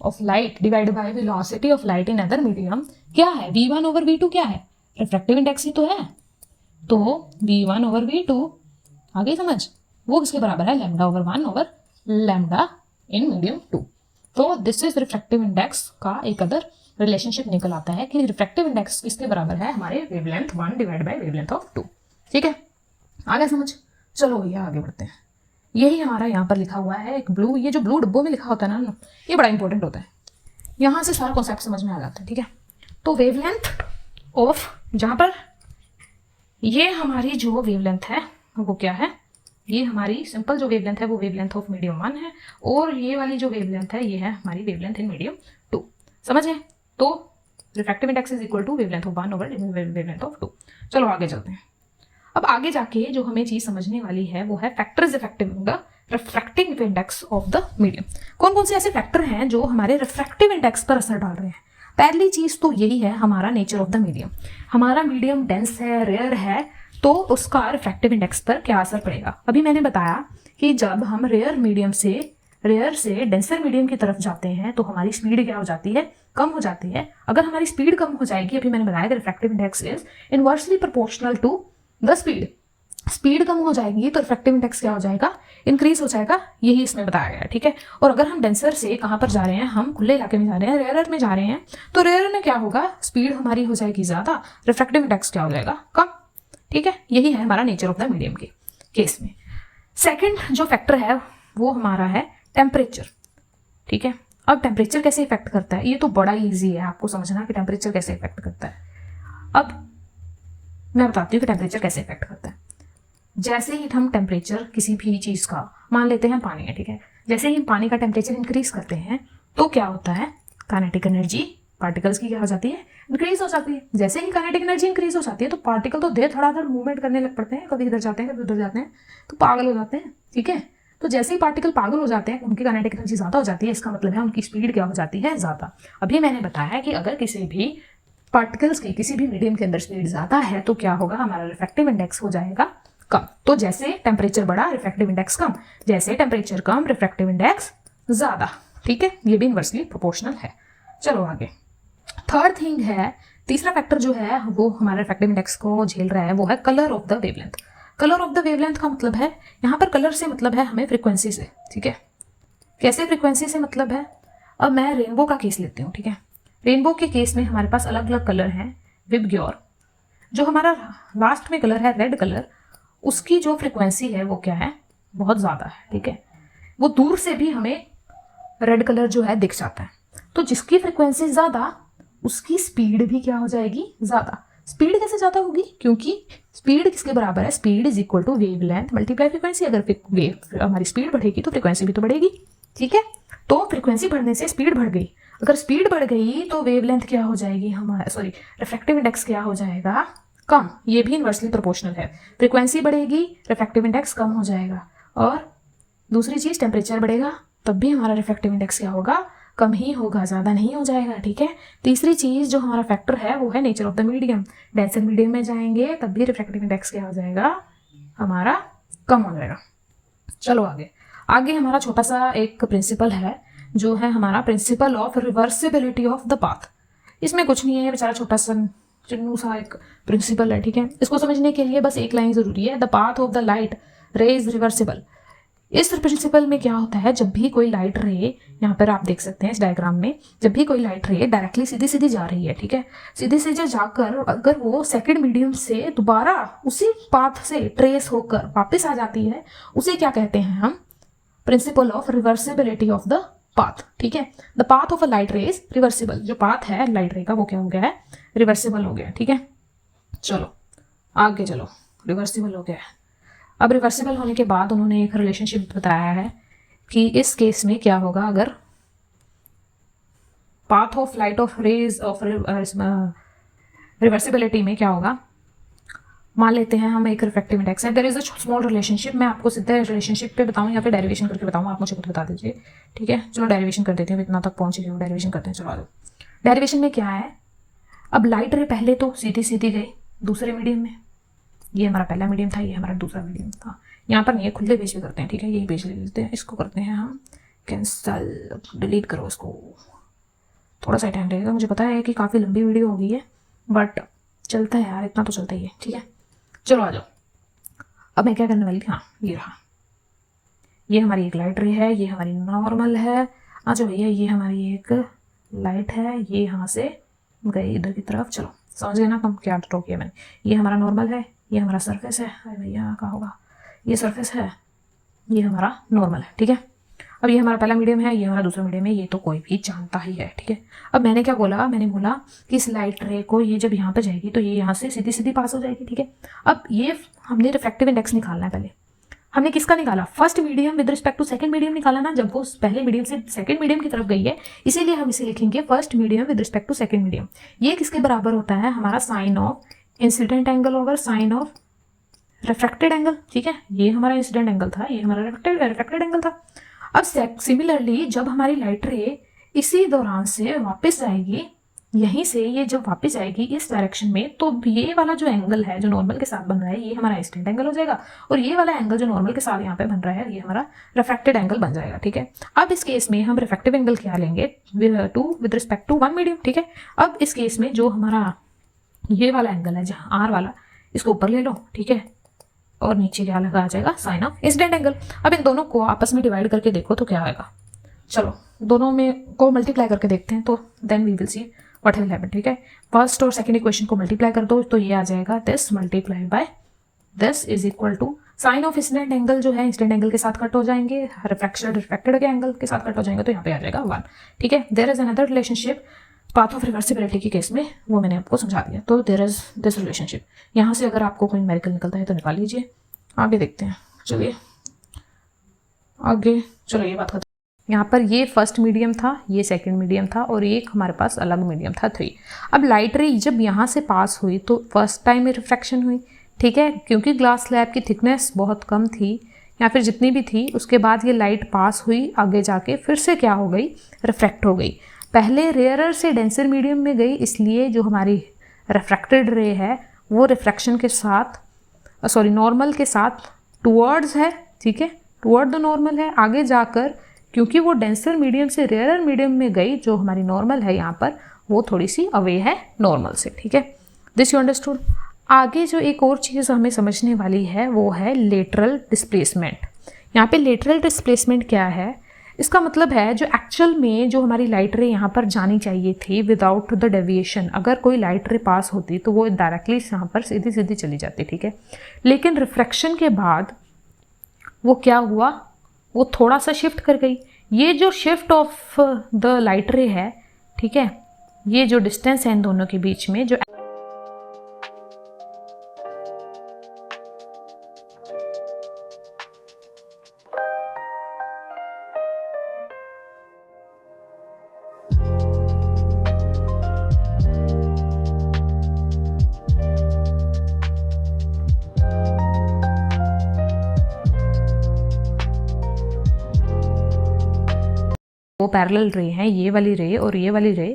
of light divide by velocity of light in other medium क्या है, v1 ओवर v2 क्या है, रिफ्रैक्टिव इंडेक्स ही तो है। तो v1 ओवर v2 आ गई समझ, वो किसके बराबर है, lambda over 1 over lambda in medium 2। तो दिस इज रिफ्रैक्टिव इंडेक्स का एक अदर रिलेशनशिप निकल आता है कि रिफ्रैक्टिव इंडेक्स किसके बराबर है, हमारे wavelength 1 divide bye wavelength of 2। ठीक है, आ गया समझ। चलो भैया आगे बढ़ते हैं। यही हमारा यहाँ पर लिखा हुआ है एक ब्लू, ये जो ब्लू डब्बों में लिखा होता है ना, ये बड़ा इंपॉर्टेंट होता है, यहाँ से सारा कॉन्सेप्ट समझ में आ जाता है। ठीक है, तो वेवलेंथ ऑफ, जहाँ पर ये हमारी जो वेवलेंथ है वो क्या है, ये हमारी सिंपल जो वेवलेंथ है वो वेवलेंथ ऑफ मीडियम 1 है, और ये वाली जो वेवलेंथ है ये है हमारी वेवलेंथ इन मीडियम 2। समझे, तो refractive index is equal to wavelength of 1 over wavelength of 2। चलो आगे चलते हैं। अब आगे जाके जो हमें चीज समझने वाली है वो है factors effective the refractive index of the medium. कौन कौन से ऐसे फैक्टर हैं जो हमारे रिफ्रैक्टिव इंडेक्स पर असर डाल रहे हैं। पहली चीज तो यही है हमारा नेचर ऑफ द मीडियम। हमारा मीडियम डेंस है, रेयर है, तो उसका रिफ्रैक्टिव इंडेक्स पर क्या असर पड़ेगा। अभी मैंने बताया कि जब हम रेयर से डेंसर मीडियम की तरफ जाते हैं तो हमारी स्पीड क्या हो जाती है, कम हो जाती है। अगर हमारी स्पीड कम हो जाएगी, अभी मैंने बताया कि refractive index is inversely proportional to the speed कम हो जाएगी तो रिफ्रैक्टिव इंडेक्स क्या हो जाएगा, इंक्रीज हो जाएगा। यही इसमें बताया गया है। ठीक है, और अगर हम डेंसर से कहाँ पर जा रहे हैं, हम खुले इलाके में जा रहे हैं, रेयर में जा रहे हैं, तो रेयर में क्या होगा, स्पीड हमारी हो जाएगी ज्यादा, रिफ्रैक्टिव इंडेक्स क्या हो जाएगा, कम। ठीक है, यही है हमारा नेचर ऑफ द मीडियम के केस में। सेकंड जो फैक्टर है वो हमारा है टेम्परेचर। ठीक है। अब टेम्परेचर कैसे इफेक्ट करता है, ये तो बड़ा ईजी है आपको समझना कि टेम्परेचर कैसे इफेक्ट करता है। अब मैं बताती हूँ कि टेम्परेचर कैसे इफेक्ट करता है। जैसे ही हम टेम्परेचर किसी भी चीज़ का, मान लेते हैं पानी है, ठीक है, जैसे ही पानी का टेम्परेचर इंक्रीज करते हैं तो क्या होता है, काइनेटिक एनर्जी पार्टिकल्स की क्या हो जाती है, इंक्रीज हो जाती है। जैसे ही काइनेटिक एनर्जी इंक्रीज हो जाती है तो पार्टिकल तो धड़ाधड़ मूवमेंट करने लग पड़ते हैं, कभी इधर जाते हैं कभी उधर जाते हैं, तो पागल हो जाते हैं, ठीक है। तो जैसे ही पार्टिकल पागल हो जाते हैं, उनकी काइनेटिक एनर्जी ज़्यादा हो जाती है, इसका मतलब है उनकी स्पीड क्या हो जाती है, ज़्यादा। अभी मैंने बताया कि अगर किसी भी पार्टिकल्स की किसी भी मीडियम के अंदर स्पीड ज़्यादा है तो क्या होगा, हमारा रिफ्रैक्टिव इंडेक्स हो जाएगा कम। तो जैसे टेम्परेचर बढ़ा रिफ्रैक्टिव इंडेक्स कम, जैसे टेम्परेचर कम रिफ्रैक्टिव इंडेक्स ज़्यादा, ठीक है। ये भी इनवर्सली प्रोपोर्शनल है। चलो आगे, थर्ड थिंग है, तीसरा फैक्टर जो है वो हमारे रिफ्रैक्टिव इंडेक्स को झेल रहा है, वो है colour of the wavelength. Colour of the wavelength का मतलब है, यहाँ पर कलर से मतलब है हमें फ्रीक्वेंसी से, ठीक है। कैसे फ्रीक्वेंसी से मतलब है, अब मैं रेनबो का केस लेती हूँ, ठीक है। रेनबो के केस में हमारे पास अलग अलग कलर हैं। विबग्योर, जो हमारा लास्ट में कलर है रेड कलर, उसकी जो फ्रीक्वेंसी है वो क्या है, बहुत ज़्यादा है, ठीक है। वो दूर से भी हमें रेड कलर जो है दिख जाता है। तो जिसकी फ्रीक्वेंसी ज़्यादा उसकी स्पीड भी क्या हो जाएगी, ज़्यादा। स्पीड कैसे ज़्यादा होगी, क्योंकि स्पीड किसके बराबर है, speed is equal to wavelength multiply frequency. अगर हमारी स्पीड बढ़ेगी तो फ्रीक्वेंसी भी तो बढ़ेगी, ठीक है। तो फ्रीक्वेंसी बढ़ने से स्पीड बढ़ गई, अगर स्पीड बढ़ गई तो वेवलेंथ क्या हो जाएगी हमारा, सॉरी रिफ्रैक्टिव इंडेक्स क्या हो जाएगा, कम। ये भी इनवर्सली प्रोपोर्शनल है। फ्रीक्वेंसी बढ़ेगी रिफ्रैक्टिव इंडेक्स कम हो जाएगा, और दूसरी चीज़ टेम्परेचर बढ़ेगा तब भी हमारा रिफ्रैक्टिव इंडेक्स क्या होगा, कम ही होगा, ज़्यादा नहीं हो जाएगा, ठीक है। तीसरी चीज़ जो हमारा फैक्टर है वो है nature of the medium. Denser medium में जाएंगे तब भी रिफ्रैक्टिव इंडेक्स क्या हो जाएगा, हमारा कम हो जाएगा। चलो आगे, आगे हमारा छोटा सा एक प्रिंसिपल है जो है हमारा principle of reversibility of the path. इसमें कुछ नहीं है, बेचारा छोटा सा चिन्नू सा एक प्रिंसिपल है, ठीक है। इसको समझने के लिए बस एक लाइन ज़रूरी है, the path of the light रे इज रिवर्सिबल। इस प्रिंसिपल में क्या होता है, जब भी कोई लाइट रे, यहाँ पर आप देख सकते हैं इस डायग्राम में, जब भी कोई लाइट रे डायरेक्टली सीधी सीधी जा रही है, ठीक है, सीधे सीधे जाकर अगर वो सेकंड मीडियम से दोबारा उसी पाथ से ट्रेस होकर वापस आ जाती है, उसे क्या कहते हैं हम, principle of reversibility of the path, ठीक है। The path of a light रे इज रिवर्सिबल। जो पाथ है लाइट रे का वो क्या हो गया है, रिवर्सिबल हो गया, ठीक है। चलो आगे चलो, रिवर्सिबल हो गया है। अब रिवर्सिबल होने के बाद उन्होंने एक रिलेशनशिप बताया है कि इस केस में क्या होगा, अगर path of light of rays of reversibility में क्या होगा, मान लेते हैं हम एक रिफ्रैक्टिव इंडेक्स है, there is a small relationship. मैं आपको सीधे रिलेशनशिप पे बताऊं या फिर डेरिवेशन करके बताऊं, आप मुझे खुद बता दीजिए, ठीक है। चलो डेरिवेशन कर देते हैं, इतना तक पहुंच गए, डेरिवेशन करते हैं। चलो आ जाओ, डेरिवेशन में क्या है, अब लाइट रे पहले तो सीधी सीधी गई दूसरे मीडियम में, ये हमारा पहला मीडियम था, ये हमारा दूसरा मीडियम था। यहाँ पर नहीं, खुले पेज पे करते हैं, ठीक है। यही पेज ले लेते हैं, इसको करते हैं हम कैंसल, डिलीट करो इसको, थोड़ा सा टाइम लगेगा। मुझे पता है कि काफ़ी लंबी वीडियो हो गई है, बट चलता है यार, इतना तो चलता ही है, ठीक है। चलो आ जाओ, अब मैं क्या करने वाली थी, हाँ ये रहा, ये हमारी एक लाइट रे है, ये हमारी नॉर्मल है। आ जाओ भैया, ये हमारी एक लाइट है, ये यहाँ से गई इधर की तरफ। चलो समझ गए ना कम क्या ड्रॉ किया मैंने, ये हमारा नॉर्मल है, ये हमारा सरफेस है, अरे भैया क्या होगा, ये सरफेस है, ये हमारा नॉर्मल है, ठीक है। अब ये हमारा पहला मीडियम है, ये हमारा दूसरा मीडियम है, ये तो कोई भी जानता ही है, ठीक है। अब मैंने क्या बोला, मैंने बोला कि इस लाइट रे को ये जब यहाँ पे जाएगी तो ये यहाँ से सीधी सीधी पास हो जाएगी, ठीक है। अब ये हमने रिफ्रैक्टिव इंडेक्स निकालना है, पहले हमने किसका निकाला, first medium with respect to second medium निकाला ना, जब वो पहले मीडियम से सेकंड मीडियम की तरफ गई है, इसीलिए हम इसे लिखेंगे first medium with respect to second medium. ये किसके बराबर होता है, हमारा sine of incident angle over sine of refracted angle, ठीक है। ये हमारा इंसिडेंट एंगल था, ये हमारा रिफ्रैक्टेड एंगल था। अब सिमिलरली जब हमारी लाइट रे इसी दौरान से वापस आएगी, यहीं से ये जब वापस आएगी इस डायरेक्शन में, तो ये वाला जो एंगल है जो नॉर्मल के साथ बन रहा है, ये हमारा इंसिडेंट एंगल हो जाएगा, और ये वाला एंगल जो नॉर्मल के साथ यहाँ पे बन रहा है, ये हमारा रिफ्रैक्टेड एंगल बन जाएगा, ठीक है। अब इस केस में हम रिफ्रैक्टिव एंगल क्या लेंगे, two with respect to one medium, ठीक है। अब इस केस में जो हमारा ये वाला एंगल है जहाँ आर वाला, इसको ऊपर ले लो, ठीक है, और नीचे क्या लगा आ जाएगा, साइन ऑफ इंसिडेंट एंगल। अब इन दोनों को आपस में डिवाइड करके देखो तो क्या आएगा, चलो दोनों में को मल्टीप्लाई करके देखते हैं, तो then we will see what will happen, ठीक है। फर्स्ट और सेकंड इक्वेशन को मल्टीप्लाई कर दो तो ये आ जाएगा this multiply by this is equal to sine of incident angle जो है इंसिडेंट एंगल के साथ कट हो जाएंगे, रिफ्रैक्शन रिफ्रैक्टेड के एंगल के साथ कट हो जाएंगे, तो यहाँ पे आ जाएगा 1, ठीक है। There is another relationship path of reversibility के केस में, वो मैंने आपको समझा दिया। तो देयर इज दिस रिलेशनशिप। यहाँ से अगर आपको कोई न्यूमेरिकल निकलता है तो निकाल लीजिए। आगे देखते हैं, चलिए आगे चलो, ये बात खत्म। यहाँ पर ये फर्स्ट मीडियम था, ये सेकंड मीडियम था, और एक हमारे पास अलग मीडियम था 3। अब लाइट रे जब यहाँ से पास हुई तो फर्स्ट टाइम में रिफ्रैक्शन हुई, ठीक है, क्योंकि ग्लास स्लैब की थिकनेस बहुत कम थी या फिर जितनी भी थी, उसके बाद ये लाइट पास हुई, आगे जाके फिर से क्या हो गई, रिफ्रैक्ट हो गई। पहले रेयरर से डेंसर मीडियम में गई, इसलिए जो हमारी रिफ्रैक्टेड रे है वो रिफ्रैक्शन के साथ नॉर्मल के साथ टुवर्ड्स है, ठीक है, टुवर्ड द नॉर्मल है। आगे जाकर क्योंकि वो डेंसर मीडियम से रेयरर मीडियम में गई, जो हमारी नॉर्मल है यहाँ पर वो थोड़ी सी अवे है नॉर्मल से, ठीक है। This you understood. आगे जो एक और चीज़ हमें समझने वाली है वो है लेटरल डिस्प्लेसमेंट। यहाँ पे लेटरल डिस्प्लेसमेंट क्या है, इसका मतलब है जो एक्चुअल में जो हमारी लाइट रे यहाँ पर जानी चाहिए थी विदाउट द डेविएशन, अगर कोई लाइट रे पास होती तो वो डायरेक्टली यहाँ पर सीधी सीधी चली जाती, ठीक है। लेकिन रिफ्रैक्शन के बाद वो क्या हुआ, वो थोड़ा सा शिफ्ट कर गई। ये जो शिफ्ट ऑफ द लाइट रे है, ठीक है, ये जो डिस्टेंस है इन दोनों के बीच में, जो वो पैरेलल रे हैं, ये वाली रे और ये वाली रे,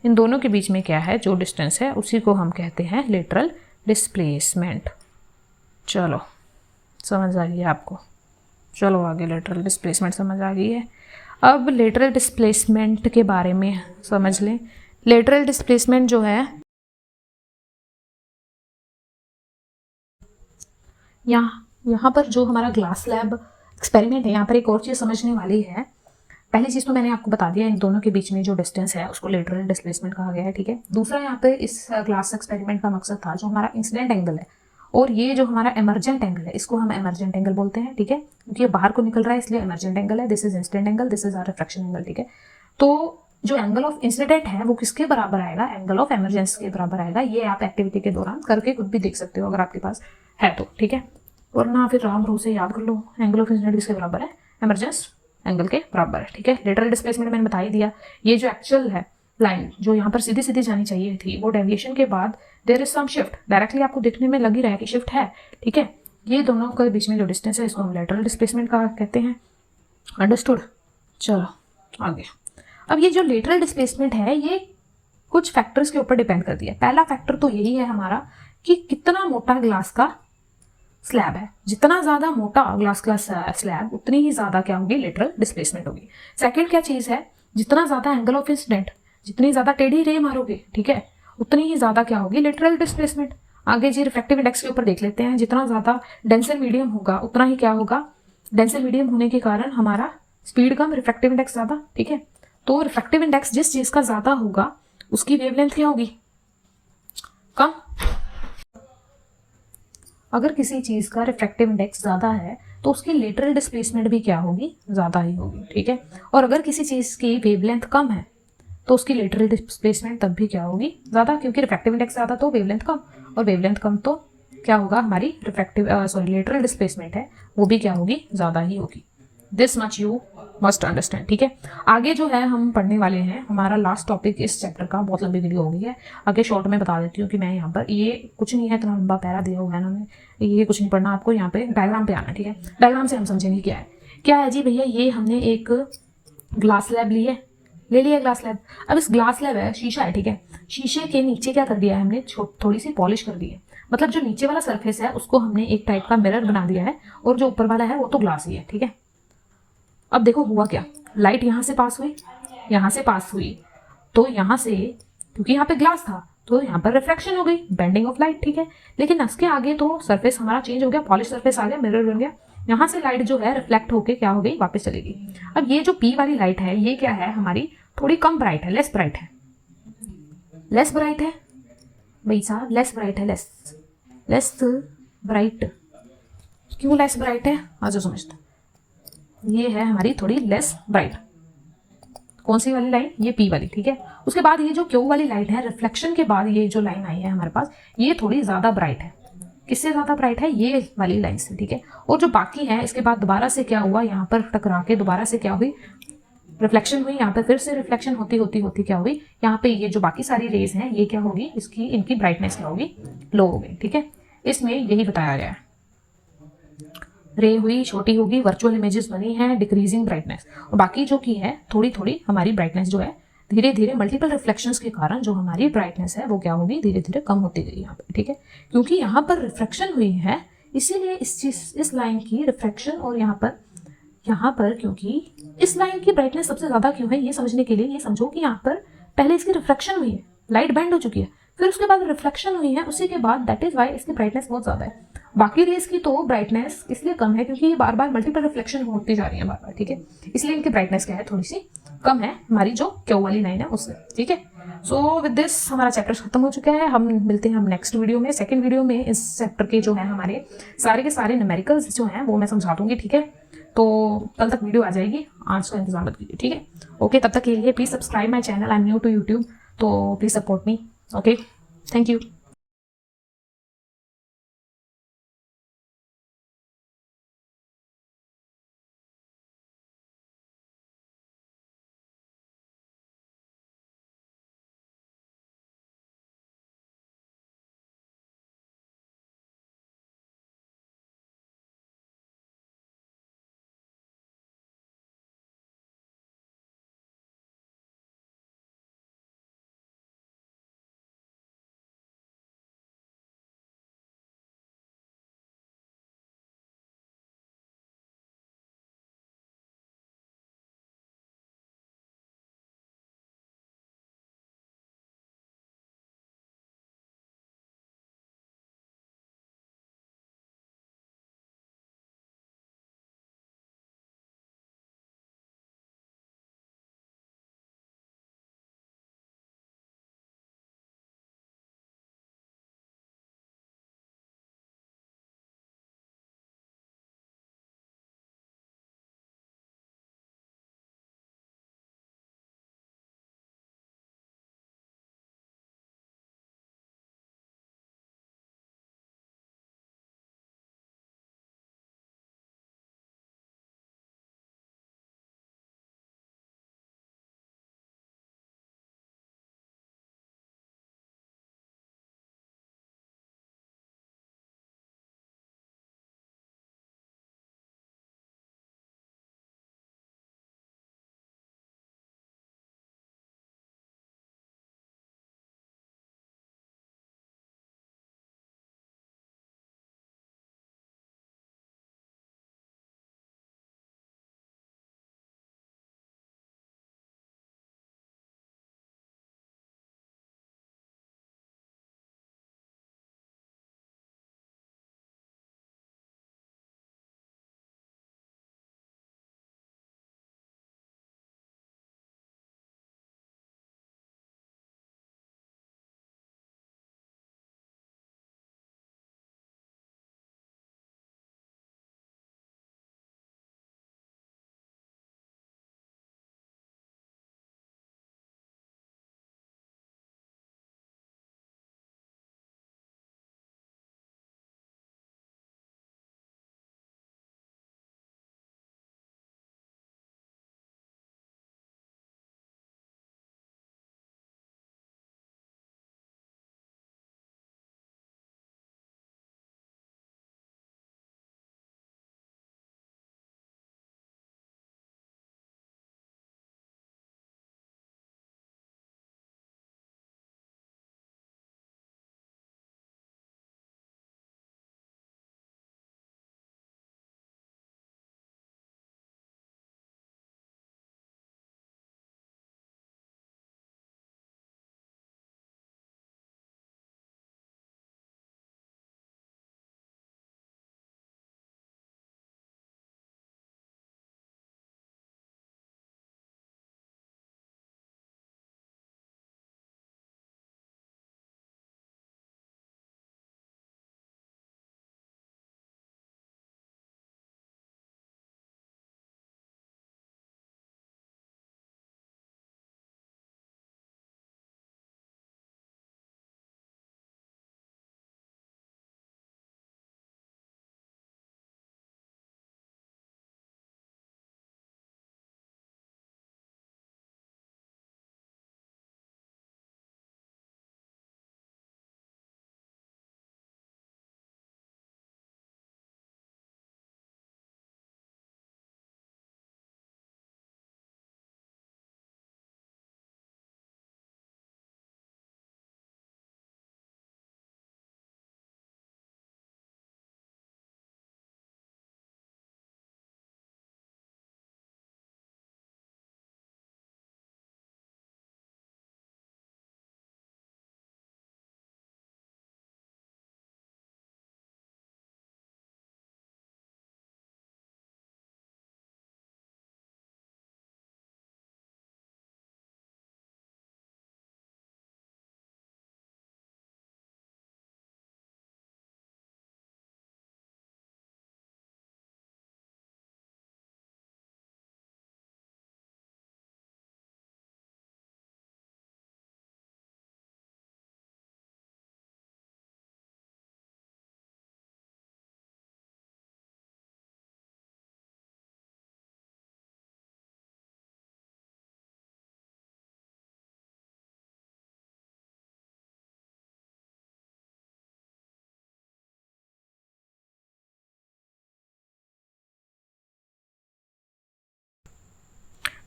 इन दोनों के बीच में क्या है, जो डिस्टेंस है उसी को हम कहते हैं लेटरल डिस्प्लेसमेंट। चलो समझ आ गई आपको, चलो आगे लेटरल डिस्प्लेसमेंट समझ आ गई है। अब लेटरल डिस्प्लेसमेंट के बारे में समझ लें। लेटरल डिस्प्लेसमेंट जो है, यहाँ पर जो हमारा ग्लास स्लैब एक्सपेरिमेंट है, यहाँ पर एक और चीज़ समझने वाली है। पहली चीज़ तो मैंने आपको बता दिया, इन दोनों के बीच में जो डिस्टेंस है उसको लेटरल डिस्प्लेसमेंट कहा गया है, ठीक है। दूसरा यहाँ पे इस ग्लास एक्सपेरिमेंट का मकसद था जो हमारा इंसिडेंट एंगल है और ये जो हमारा एमर्जेंट एंगल है, इसको हम एमर्जेंट एंगल बोलते हैं, ठीक है, क्योंकि ये बाहर को निकल रहा है इसलिए एमर्जेंट एंगल है। This is incident angle, this is our refraction angle, ठीक है। तो जो एंगल ऑफ इंसिडेंट है वो किसके बराबर आएगा, एंगल ऑफ एमरजेंस के बराबर आएगा। ये आप एक्टिविटी के दौरान करके खुद भी देख सकते हो अगर आपके पास है तो, ठीक है, वरना फिर राम रो से याद कर लो। एंगल ऑफ इंसिडेंट किसके बराबर है, एमरजेंस एंगल के बराबर है, ठीक है। लेटरल डिस्प्लेसमेंट मैंने बता ही दिया। ये जो एक्चुअल है लाइन जो यहाँ पर सीधी सीधी जानी चाहिए थी, वो डेविएशन के बाद there is some shift, directly आपको देखने में लग ही रहा है कि शिफ्ट है, ठीक है। ये दोनों के बीच में जो डिस्टेंस है इसको हम लेटरल डिस्प्लेसमेंट का कहते हैं। अंडरस्टूड। चलो आगे। अब ये जो लेटरल डिस्प्लेसमेंट है ये कुछ फैक्टर्स के ऊपर डिपेंड करती है। पहला फैक्टर तो यही है हमारा कि कितना मोटा ग्लास का स्लैब है। जितना ज़्यादा मोटा ग्लास का स्लैब उतनी ही ज़्यादा क्या होगी, लेटरल डिस्प्लेसमेंट होगी। सेकंड क्या चीज़ है, जितना ज़्यादा एंगल ऑफ इंसिडेंट, जितनी ज़्यादा टेढ़ी रे मारोगे, ठीक है, उतनी ही ज़्यादा क्या होगी, लेटरल डिस्प्लेसमेंट। आगे जी रिफ्रैक्टिव इंडेक्स के ऊपर देख लेते हैं। जितना ज़्यादा डेंसर मीडियम होगा उतना ही क्या होगा, डेंसर मीडियम होने के कारण हमारा स्पीड कम, रिफ्रैक्टिव इंडेक्स ज़्यादा, ठीक है। तो रिफ्रैक्टिव इंडेक्स जिस चीज़ का ज़्यादा होगा उसकी वेवलेंथ क्या होगी, कम। अगर किसी चीज़ का रिफ्रैक्टिव इंडेक्स ज़्यादा है तो उसकी लेटरल डिस्प्लेसमेंट भी क्या होगी, ज़्यादा ही होगी, ठीक है। और अगर किसी चीज़ की वेवलेंथ कम है तो उसकी लेटरल डिस्प्लेसमेंट तब भी क्या होगी, ज़्यादा, क्योंकि रिफ्रैक्टिव इंडेक्स ज़्यादा तो वेवलेंथ कम, और वेवलेंथ कम तो क्या होगा, हमारी लेटरल डिस्प्लेसमेंट है वो भी क्या होगी, ज़्यादा ही होगी। This much you must understand, ठीक है। आगे जो है हम पढ़ने वाले हैं, हमारा लास्ट टॉपिक इस चैप्टर का, बहुत लंबी वीडियो हो गई है, आगे शॉर्ट में बता देती हूँ कि मैं यहाँ पर ये कुछ नहीं है, इतना लंबा पैरा दिया हुआ है ना, ये कुछ नहीं पढ़ना आपको, यहाँ पे डायग्राम पे आना, ठीक है। डायग्राम से हम समझेंगे क्या है जी भैया, ये हमने एक ग्लास स्लैब ले लिया ग्लास स्लैब। अब इस ग्लास स्लैब है, शीशा है, ठीक है, शीशे के नीचे क्या कर दिया है हमने, थोड़ी सी पॉलिश कर दी है, मतलब जो नीचे वाला सरफेस है उसको हमने एक टाइप का मिरर बना दिया है, और जो ऊपर वाला है वो तो ग्लास ही है, ठीक है। अब देखो हुआ क्या, लाइट यहाँ से पास हुई, यहाँ से पास हुई, तो यहाँ से क्योंकि यहाँ पे ग्लास था तो यहाँ पर रिफ्रैक्शन हो गई, बेंडिंग ऑफ लाइट, ठीक है। लेकिन इसके आगे तो सरफेस हमारा चेंज हो गया, पॉलिश सरफेस आ गया, मिरर बन गया, यहाँ से लाइट जो है रिफ्लेक्ट होके क्या हो गई, वापस चलेगी। अब ये जो पी वाली लाइट है ये क्या है, हमारी थोड़ी कम ब्राइट है, लेस ब्राइट है भाई साहब, लेस ब्राइट है, लेस ब्राइट, क्यों लेस ब्राइट है, आज समझते हैं। ये है हमारी थोड़ी लेस ब्राइट, कौन सी वाली लाइन, ये पी वाली, ठीक है। उसके बाद ये जो क्यू वाली लाइट है, रिफ्लेक्शन के बाद ये जो लाइन आई है हमारे पास, ये थोड़ी ज़्यादा ब्राइट है। किससे ज़्यादा ब्राइट है, ये वाली लाइन से, ठीक है। और जो बाकी है, इसके बाद दोबारा से क्या हुआ, यहाँ पर टकरा के दोबारा से क्या हुई, रिफ्लेक्शन हुई, यहाँ पे फिर से रिफ्लेक्शन होती होती होती क्या हुई, यहाँ पे ये जो बाकी सारी रेज हैं, ये क्या होगी, इसकी इनकी ब्राइटनेस क्या होगी, लो हो गई, ठीक है। इसमें यही बताया गया है, रे हुई छोटी होगी, वर्चुअल इमेजेस बनी हैं, डिक्रीजिंग ब्राइटनेस, और बाकी जो की है थोड़ी थोड़ी हमारी ब्राइटनेस जो है धीरे धीरे मल्टीपल रिफ्लेक्शंस के कारण जो हमारी ब्राइटनेस है वो क्या होगी, धीरे धीरे कम होती गई यहाँ पे, ठीक है। क्योंकि यहाँ पर रिफ्लेक्शन हुई है, इसीलिए इस लाइन की रिफ्लेक्शन, और यहाँ पर क्योंकि इस लाइन की ब्राइटनेस सबसे ज़्यादा क्यों है, ये समझने के लिए ये समझो कि यहाँ पर पहले इसकी रिफ्लेक्शन हुई है, लाइट बेंड हो चुकी है, फिर उसके बाद रिफ्लेक्शन हुई है, उसी के बाद दैट इज वाई इसकी ब्राइटनेस बहुत ज़्यादा है। बाकी रेज की तो ब्राइटनेस इसलिए कम है क्योंकि ये बार बार मल्टीपल रिफ्लेक्शन होती जा रही है बार बार, ठीक है। इसलिए इनकी ब्राइटनेस क्या है, थोड़ी सी कम है हमारी जो क्यू वाली लाइन है उससे, ठीक है। सो विद दिस हमारा चैप्टर खत्म हो चुका है। हम मिलते हैं हम नेक्स्ट वीडियो में, सेकंड वीडियो में इस चैप्टर के जो है हमारे सारे के सारे न्यूमेरिकल्स जो हैं वो मैं समझा दूंगी, ठीक है। तो कल तक वीडियो आ जाएगी, आज का इंतजार मत कीजिए, ठीक है। ओके, तब तक के लिए please subscribe my channel, I am new to YouTube, तो please support me. Okay, thank you.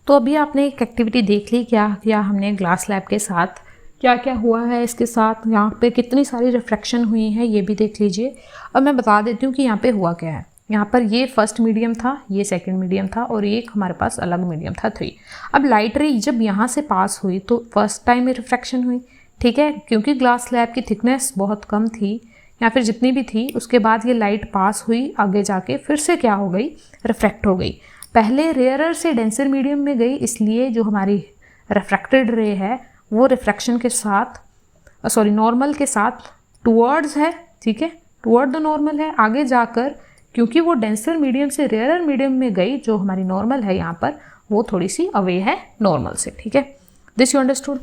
तो अभी आपने एक एक्टिविटी देख ली, क्या किया हमने ग्लास स्लैब के साथ, क्या क्या हुआ है इसके साथ, यहाँ पे कितनी सारी रिफ्रैक्शन हुई है ये भी देख लीजिए। अब मैं बता देती हूँ कि यहाँ पे हुआ क्या है। यहाँ पर ये फर्स्ट मीडियम था, ये सेकंड मीडियम था और एक हमारे पास अलग मीडियम था 3। अब लाइट रे जब यहाँ से पास हुई तो फर्स्ट टाइम में रिफ्रैक्शन हुई, ठीक है, क्योंकि ग्लास स्लैब की थिकनेस बहुत कम थी या फिर जितनी भी थी, उसके बाद ये लाइट पास हुई, आगे जाके फिर से क्या हो गई, रिफ्रैक्ट हो गई। पहले रेयरर से डेंसर मीडियम में गई, इसलिए जो हमारी रिफ्रैक्टेड रे है वो रिफ्रैक्शन के साथ नॉर्मल के साथ टुवर्ड्स है, ठीक है, टुवर्ड द नॉर्मल है। आगे जाकर क्योंकि वो डेंसर मीडियम से रेयरर मीडियम में गई, जो हमारी नॉर्मल है यहाँ पर वो थोड़ी सी अवे है नॉर्मल से, ठीक है, दिस यू अंडरस्टूड।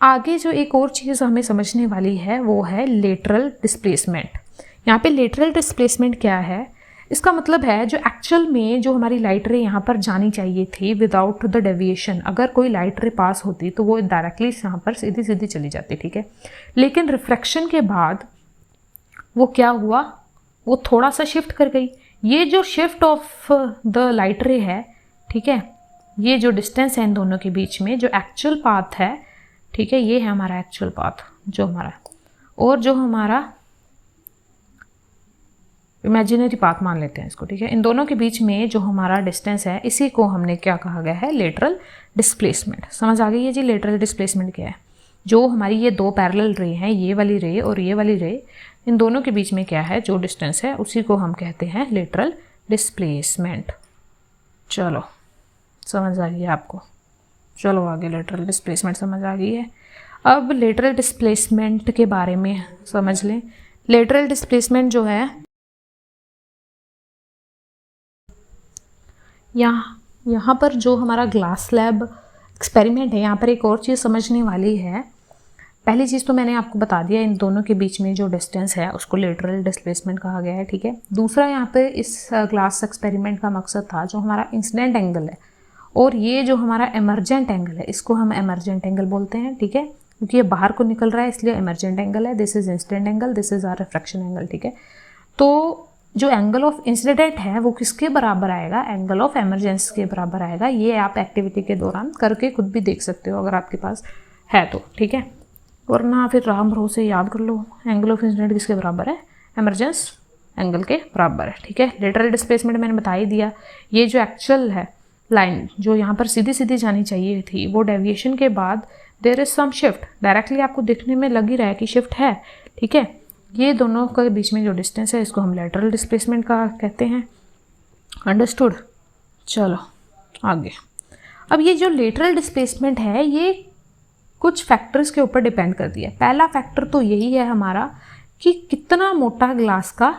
आगे जो एक और चीज़ हमें समझने वाली है वो है लेटरल डिस्प्लेसमेंट। यहाँ पे लेटरल डिस्प्लेसमेंट क्या है, इसका मतलब है जो एक्चुअल में जो हमारी लाइट रे यहाँ पर जानी चाहिए थी विदाउट द डेविएशन, अगर कोई लाइट रे पास होती तो वो डायरेक्टली यहाँ पर सीधी सीधी चली जाती, ठीक है, लेकिन रिफ्रैक्शन के बाद वो क्या हुआ, वो थोड़ा सा शिफ्ट कर गई। ये जो शिफ्ट ऑफ द लाइट रे है, ठीक है, ये जो डिस्टेंस है इन दोनों के बीच में, जो एक्चुअल पाथ है, ठीक है, ये है हमारा एक्चुअल पाथ जो हमारा, और जो हमारा इमेजिनरी पाथ मान लेते हैं इसको, ठीक है, इन दोनों के बीच में जो हमारा डिस्टेंस है इसी को हमने क्या कहा गया है, लेटरल डिस्प्लेसमेंट। समझ आ गई है जी लेटरल डिस्प्लेसमेंट क्या है। जो हमारी ये दो पैरेलल रे हैं, ये वाली रे और ये वाली रे, इन दोनों के बीच में क्या है, जो डिस्टेंस है उसी को हम कहते हैं लेटरल डिस्प्लेसमेंट। चलो समझ आ गई है आपको, चलो आगे लेटरल डिस्प्लेसमेंट समझ आ गई है। अब लेटरल डिस्प्लेसमेंट के बारे में समझ लें। लेटरल डिस्प्लेसमेंट जो है यहाँ पर जो हमारा ग्लास स्लैब एक्सपेरिमेंट है, यहाँ पर एक और चीज़ समझने वाली है। पहली चीज़ तो मैंने आपको बता दिया, इन दोनों के बीच में जो डिस्टेंस है उसको लेटरल डिस्प्लेसमेंट कहा गया है, ठीक है। दूसरा, यहाँ पे इस ग्लास एक्सपेरिमेंट का मकसद था जो हमारा इंसिडेंट एंगल है और ये जो हमारा एमरजेंट एंगल है, इसको हम एमरजेंट एंगल बोलते हैं, ठीक है, क्योंकि ये बाहर को निकल रहा है इसलिए एमरजेंट एंगल है। This is incident angle, this is our refraction angle, ठीक है। तो जो एंगल ऑफ इंसिडेंट है वो किसके बराबर आएगा, एंगल ऑफ एमरजेंस के बराबर आएगा। ये आप एक्टिविटी के दौरान करके खुद भी देख सकते हो अगर आपके पास है तो, ठीक है, वरना फिर राम भरोसे याद कर लो एंगल ऑफ इंसिडेंट किसके बराबर है, एमरजेंस एंगल के बराबर है, ठीक है। लेटरल डिस्प्लेसमेंट मैंने बता ही दिया। ये जो एक्चुअल है लाइन जो यहाँ पर सीधी सीधी जानी चाहिए थी, वो डेविएशन के बाद there is some shift, directly आपको दिखने में लग ही रहा है कि शिफ्ट है, ठीक है। ये दोनों के बीच में जो डिस्टेंस है इसको हम लेटरल डिस्प्लेसमेंट का कहते हैं, अंडरस्टूड। चलो आगे। अब ये जो लेटरल डिस्प्लेसमेंट है ये कुछ फैक्टर्स के ऊपर डिपेंड करती है। पहला फैक्टर तो यही है हमारा कि कितना मोटा ग्लास का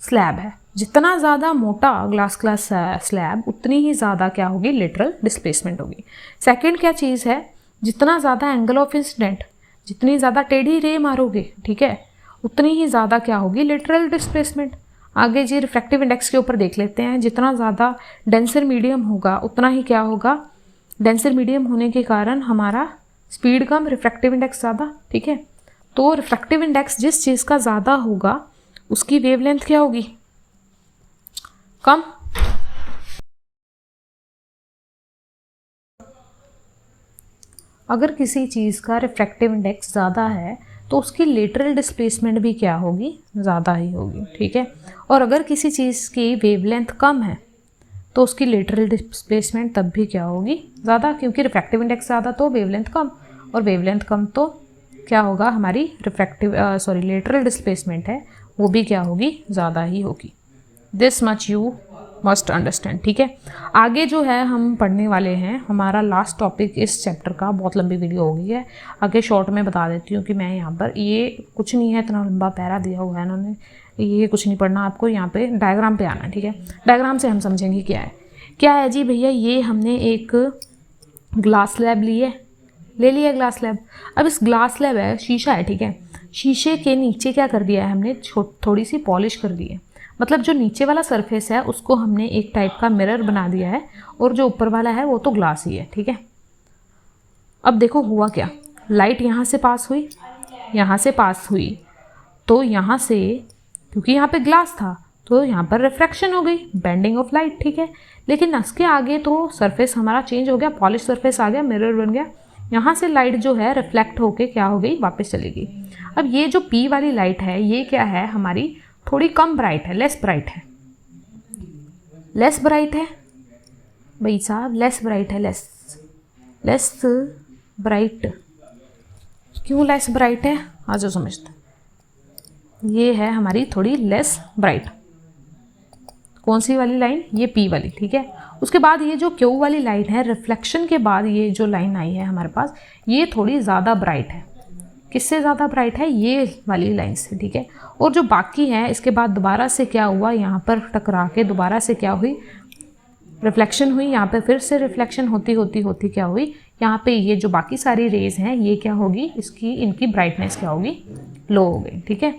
स्लैब है। जितना ज़्यादा मोटा ग्लास का स्लैब उतनी ही ज़्यादा क्या होगी, लेटरल डिस्प्लेसमेंट होगी। सेकंड क्या चीज़ है, जितना ज़्यादा एंगल ऑफ इंसिडेंट, जितनी ज़्यादा टेढ़ी रे मारोगे, ठीक है, उतनी ही ज़्यादा क्या होगी, लेटरल डिस्प्लेसमेंट। आगे जी रिफ्रैक्टिव इंडेक्स के ऊपर देख लेते हैं। जितना ज़्यादा डेंसर मीडियम होगा उतना ही क्या होगा, डेंसर मीडियम होने के कारण हमारा स्पीड कम, रिफ्रैक्टिव इंडेक्स ज़्यादा, ठीक है। तो रिफ्रैक्टिव इंडेक्स जिस चीज़ का ज़्यादा होगा उसकी वेवलेंथ क्या होगी, कम। अगर किसी चीज़ का रिफ्रैक्टिव इंडेक्स ज़्यादा है तो उसकी लेटरल डिस्प्लेसमेंट भी क्या होगी, ज़्यादा ही होगी, ठीक है। और अगर किसी चीज़ की वेवलेंथ कम है तो उसकी लेटरल डिस्प्लेसमेंट तब भी क्या होगी, ज़्यादा, क्योंकि रिफ्रैक्टिव इंडेक्स ज़्यादा तो वेवलेंथ कम, और वेवलेंथ कम तो क्या होगा, हमारी लेटरल डिस्प्लेसमेंट है वो भी क्या होगी, ज़्यादा ही होगी। This much you must understand, ठीक है। आगे जो है हम पढ़ने वाले हैं, हमारा लास्ट टॉपिक इस चैप्टर का, बहुत लंबी वीडियो हो गई है, आगे शॉर्ट में बता देती हूँ कि मैं यहाँ पर, ये कुछ नहीं है, इतना लंबा पैरा दिया हुआ है इन्होंने, ये कुछ नहीं पढ़ना आपको, यहाँ पे डायग्राम पे आना है, ठीक है। डायग्राम से हम समझेंगे क्या है जी भैया। ये हमने एक ग्लास स्लैब ले लिया ग्लास स्लैब। अब इस ग्लास स्लैब है, शीशा है, ठीक है, शीशे के नीचे क्या कर दिया है हमने, थोड़ी सी पॉलिश कर दी है, मतलब जो नीचे वाला सरफेस है उसको हमने एक टाइप का मिरर बना दिया है, और जो ऊपर वाला है वो तो ग्लास ही है, ठीक है। अब देखो हुआ क्या, लाइट यहाँ से पास हुई, यहाँ से पास हुई, तो यहाँ से, क्योंकि यहाँ पे ग्लास था तो यहाँ पर रिफ्रैक्शन हो गई, बेंडिंग ऑफ लाइट, ठीक है। लेकिन इसके आगे तो सरफेस हमारा चेंज हो गया, पॉलिश सरफेस आ गया, मिरर बन गया। यहाँ से लाइट जो है रिफ्लेक्ट होके क्या हो गई, वापस चलेगी। अब ये जो P वाली लाइट है ये क्या है, हमारी थोड़ी कम ब्राइट है, लेस ब्राइट है, लेस ब्राइट है भाई साहब, लेस ब्राइट है, लेस ब्राइट। क्यों लेस ब्राइट है, आज जो समझते हैं। ये है हमारी थोड़ी लेस ब्राइट। कौन सी वाली लाइन, ये P वाली, ठीक है। उसके बाद ये जो Q वाली लाइन है, रिफ्लेक्शन के बाद ये जो लाइन आई है हमारे पास, ये थोड़ी ज़्यादा ब्राइट है। किससे ज़्यादा ब्राइट है, ये वाली लाइन से, ठीक है। और जो बाकी है इसके बाद दोबारा से क्या हुआ, यहाँ पर टकरा के दोबारा से क्या हुई, रिफ्लेक्शन हुई, यहाँ पे फिर से रिफ्लेक्शन होती क्या हुई, यहाँ पे ये जो बाकी सारी रेज हैं ये क्या होगी, इसकी इनकी ब्राइटनेस क्या होगी, लो हो गई, ठीक है।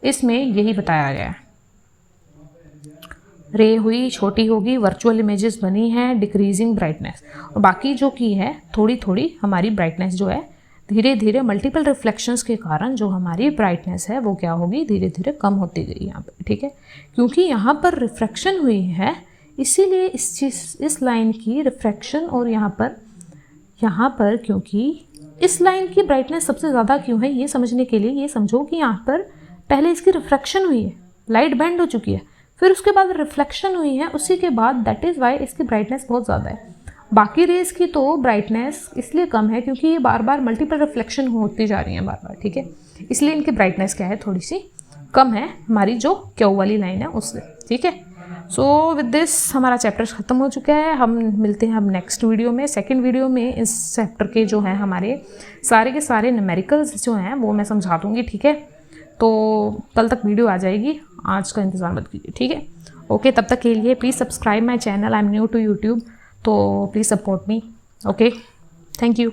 इसमें यही बताया गया है। रे हुई, छोटी होगी, वर्चुअल इमेजेस बनी हैं, डिक्रीजिंग ब्राइटनेस, और बाकी जो की है थोड़ी थोड़ी हमारी ब्राइटनेस जो है धीरे धीरे मल्टीपल रिफ्लेक्शंस के कारण जो हमारी ब्राइटनेस है वो क्या होगी, धीरे धीरे कम होती गई यहाँ पे, ठीक है। क्योंकि यहाँ पर रिफ्रैक्शन हुई है इसीलिए इस लाइन की रिफ्रैक्शन, और यहाँ पर क्योंकि इस लाइन की ब्राइटनेस सबसे ज़्यादा क्यों है, ये समझने के लिए ये समझो कि यहाँ पर पहले इसकी रिफ्रैक्शन हुई है, लाइट बेंड हो चुकी है, फिर उसके बाद रिफ्लेक्शन हुई है, उसी के बाद दैट इज़ वाई इसकी ब्राइटनेस बहुत ज़्यादा है। बाकी रेज की तो ब्राइटनेस इसलिए कम है क्योंकि ये बार बार मल्टीपल रिफ्लेक्शन होती जा रही हैं बार बार, ठीक है। इसलिए इनकी ब्राइटनेस क्या है, थोड़ी सी कम है हमारी जो Q वाली लाइन है उससे, ठीक है। सो विद दिस हमारा चैप्टर ख़त्म हो चुका है। हम मिलते हैं अब नेक्स्ट वीडियो में, सेकेंड वीडियो में इस चैप्टर के जो हैं हमारे सारे के सारे न्यूमेरिकल्स जो हैं वो मैं समझा दूँगी, ठीक है। तो कल तक वीडियो आ जाएगी, आज का इंतज़ार मत कीजिए, ठीक है। ओके, तब तक के लिए please subscribe my channel, I am new to YouTube, तो please support me, okay, thank you.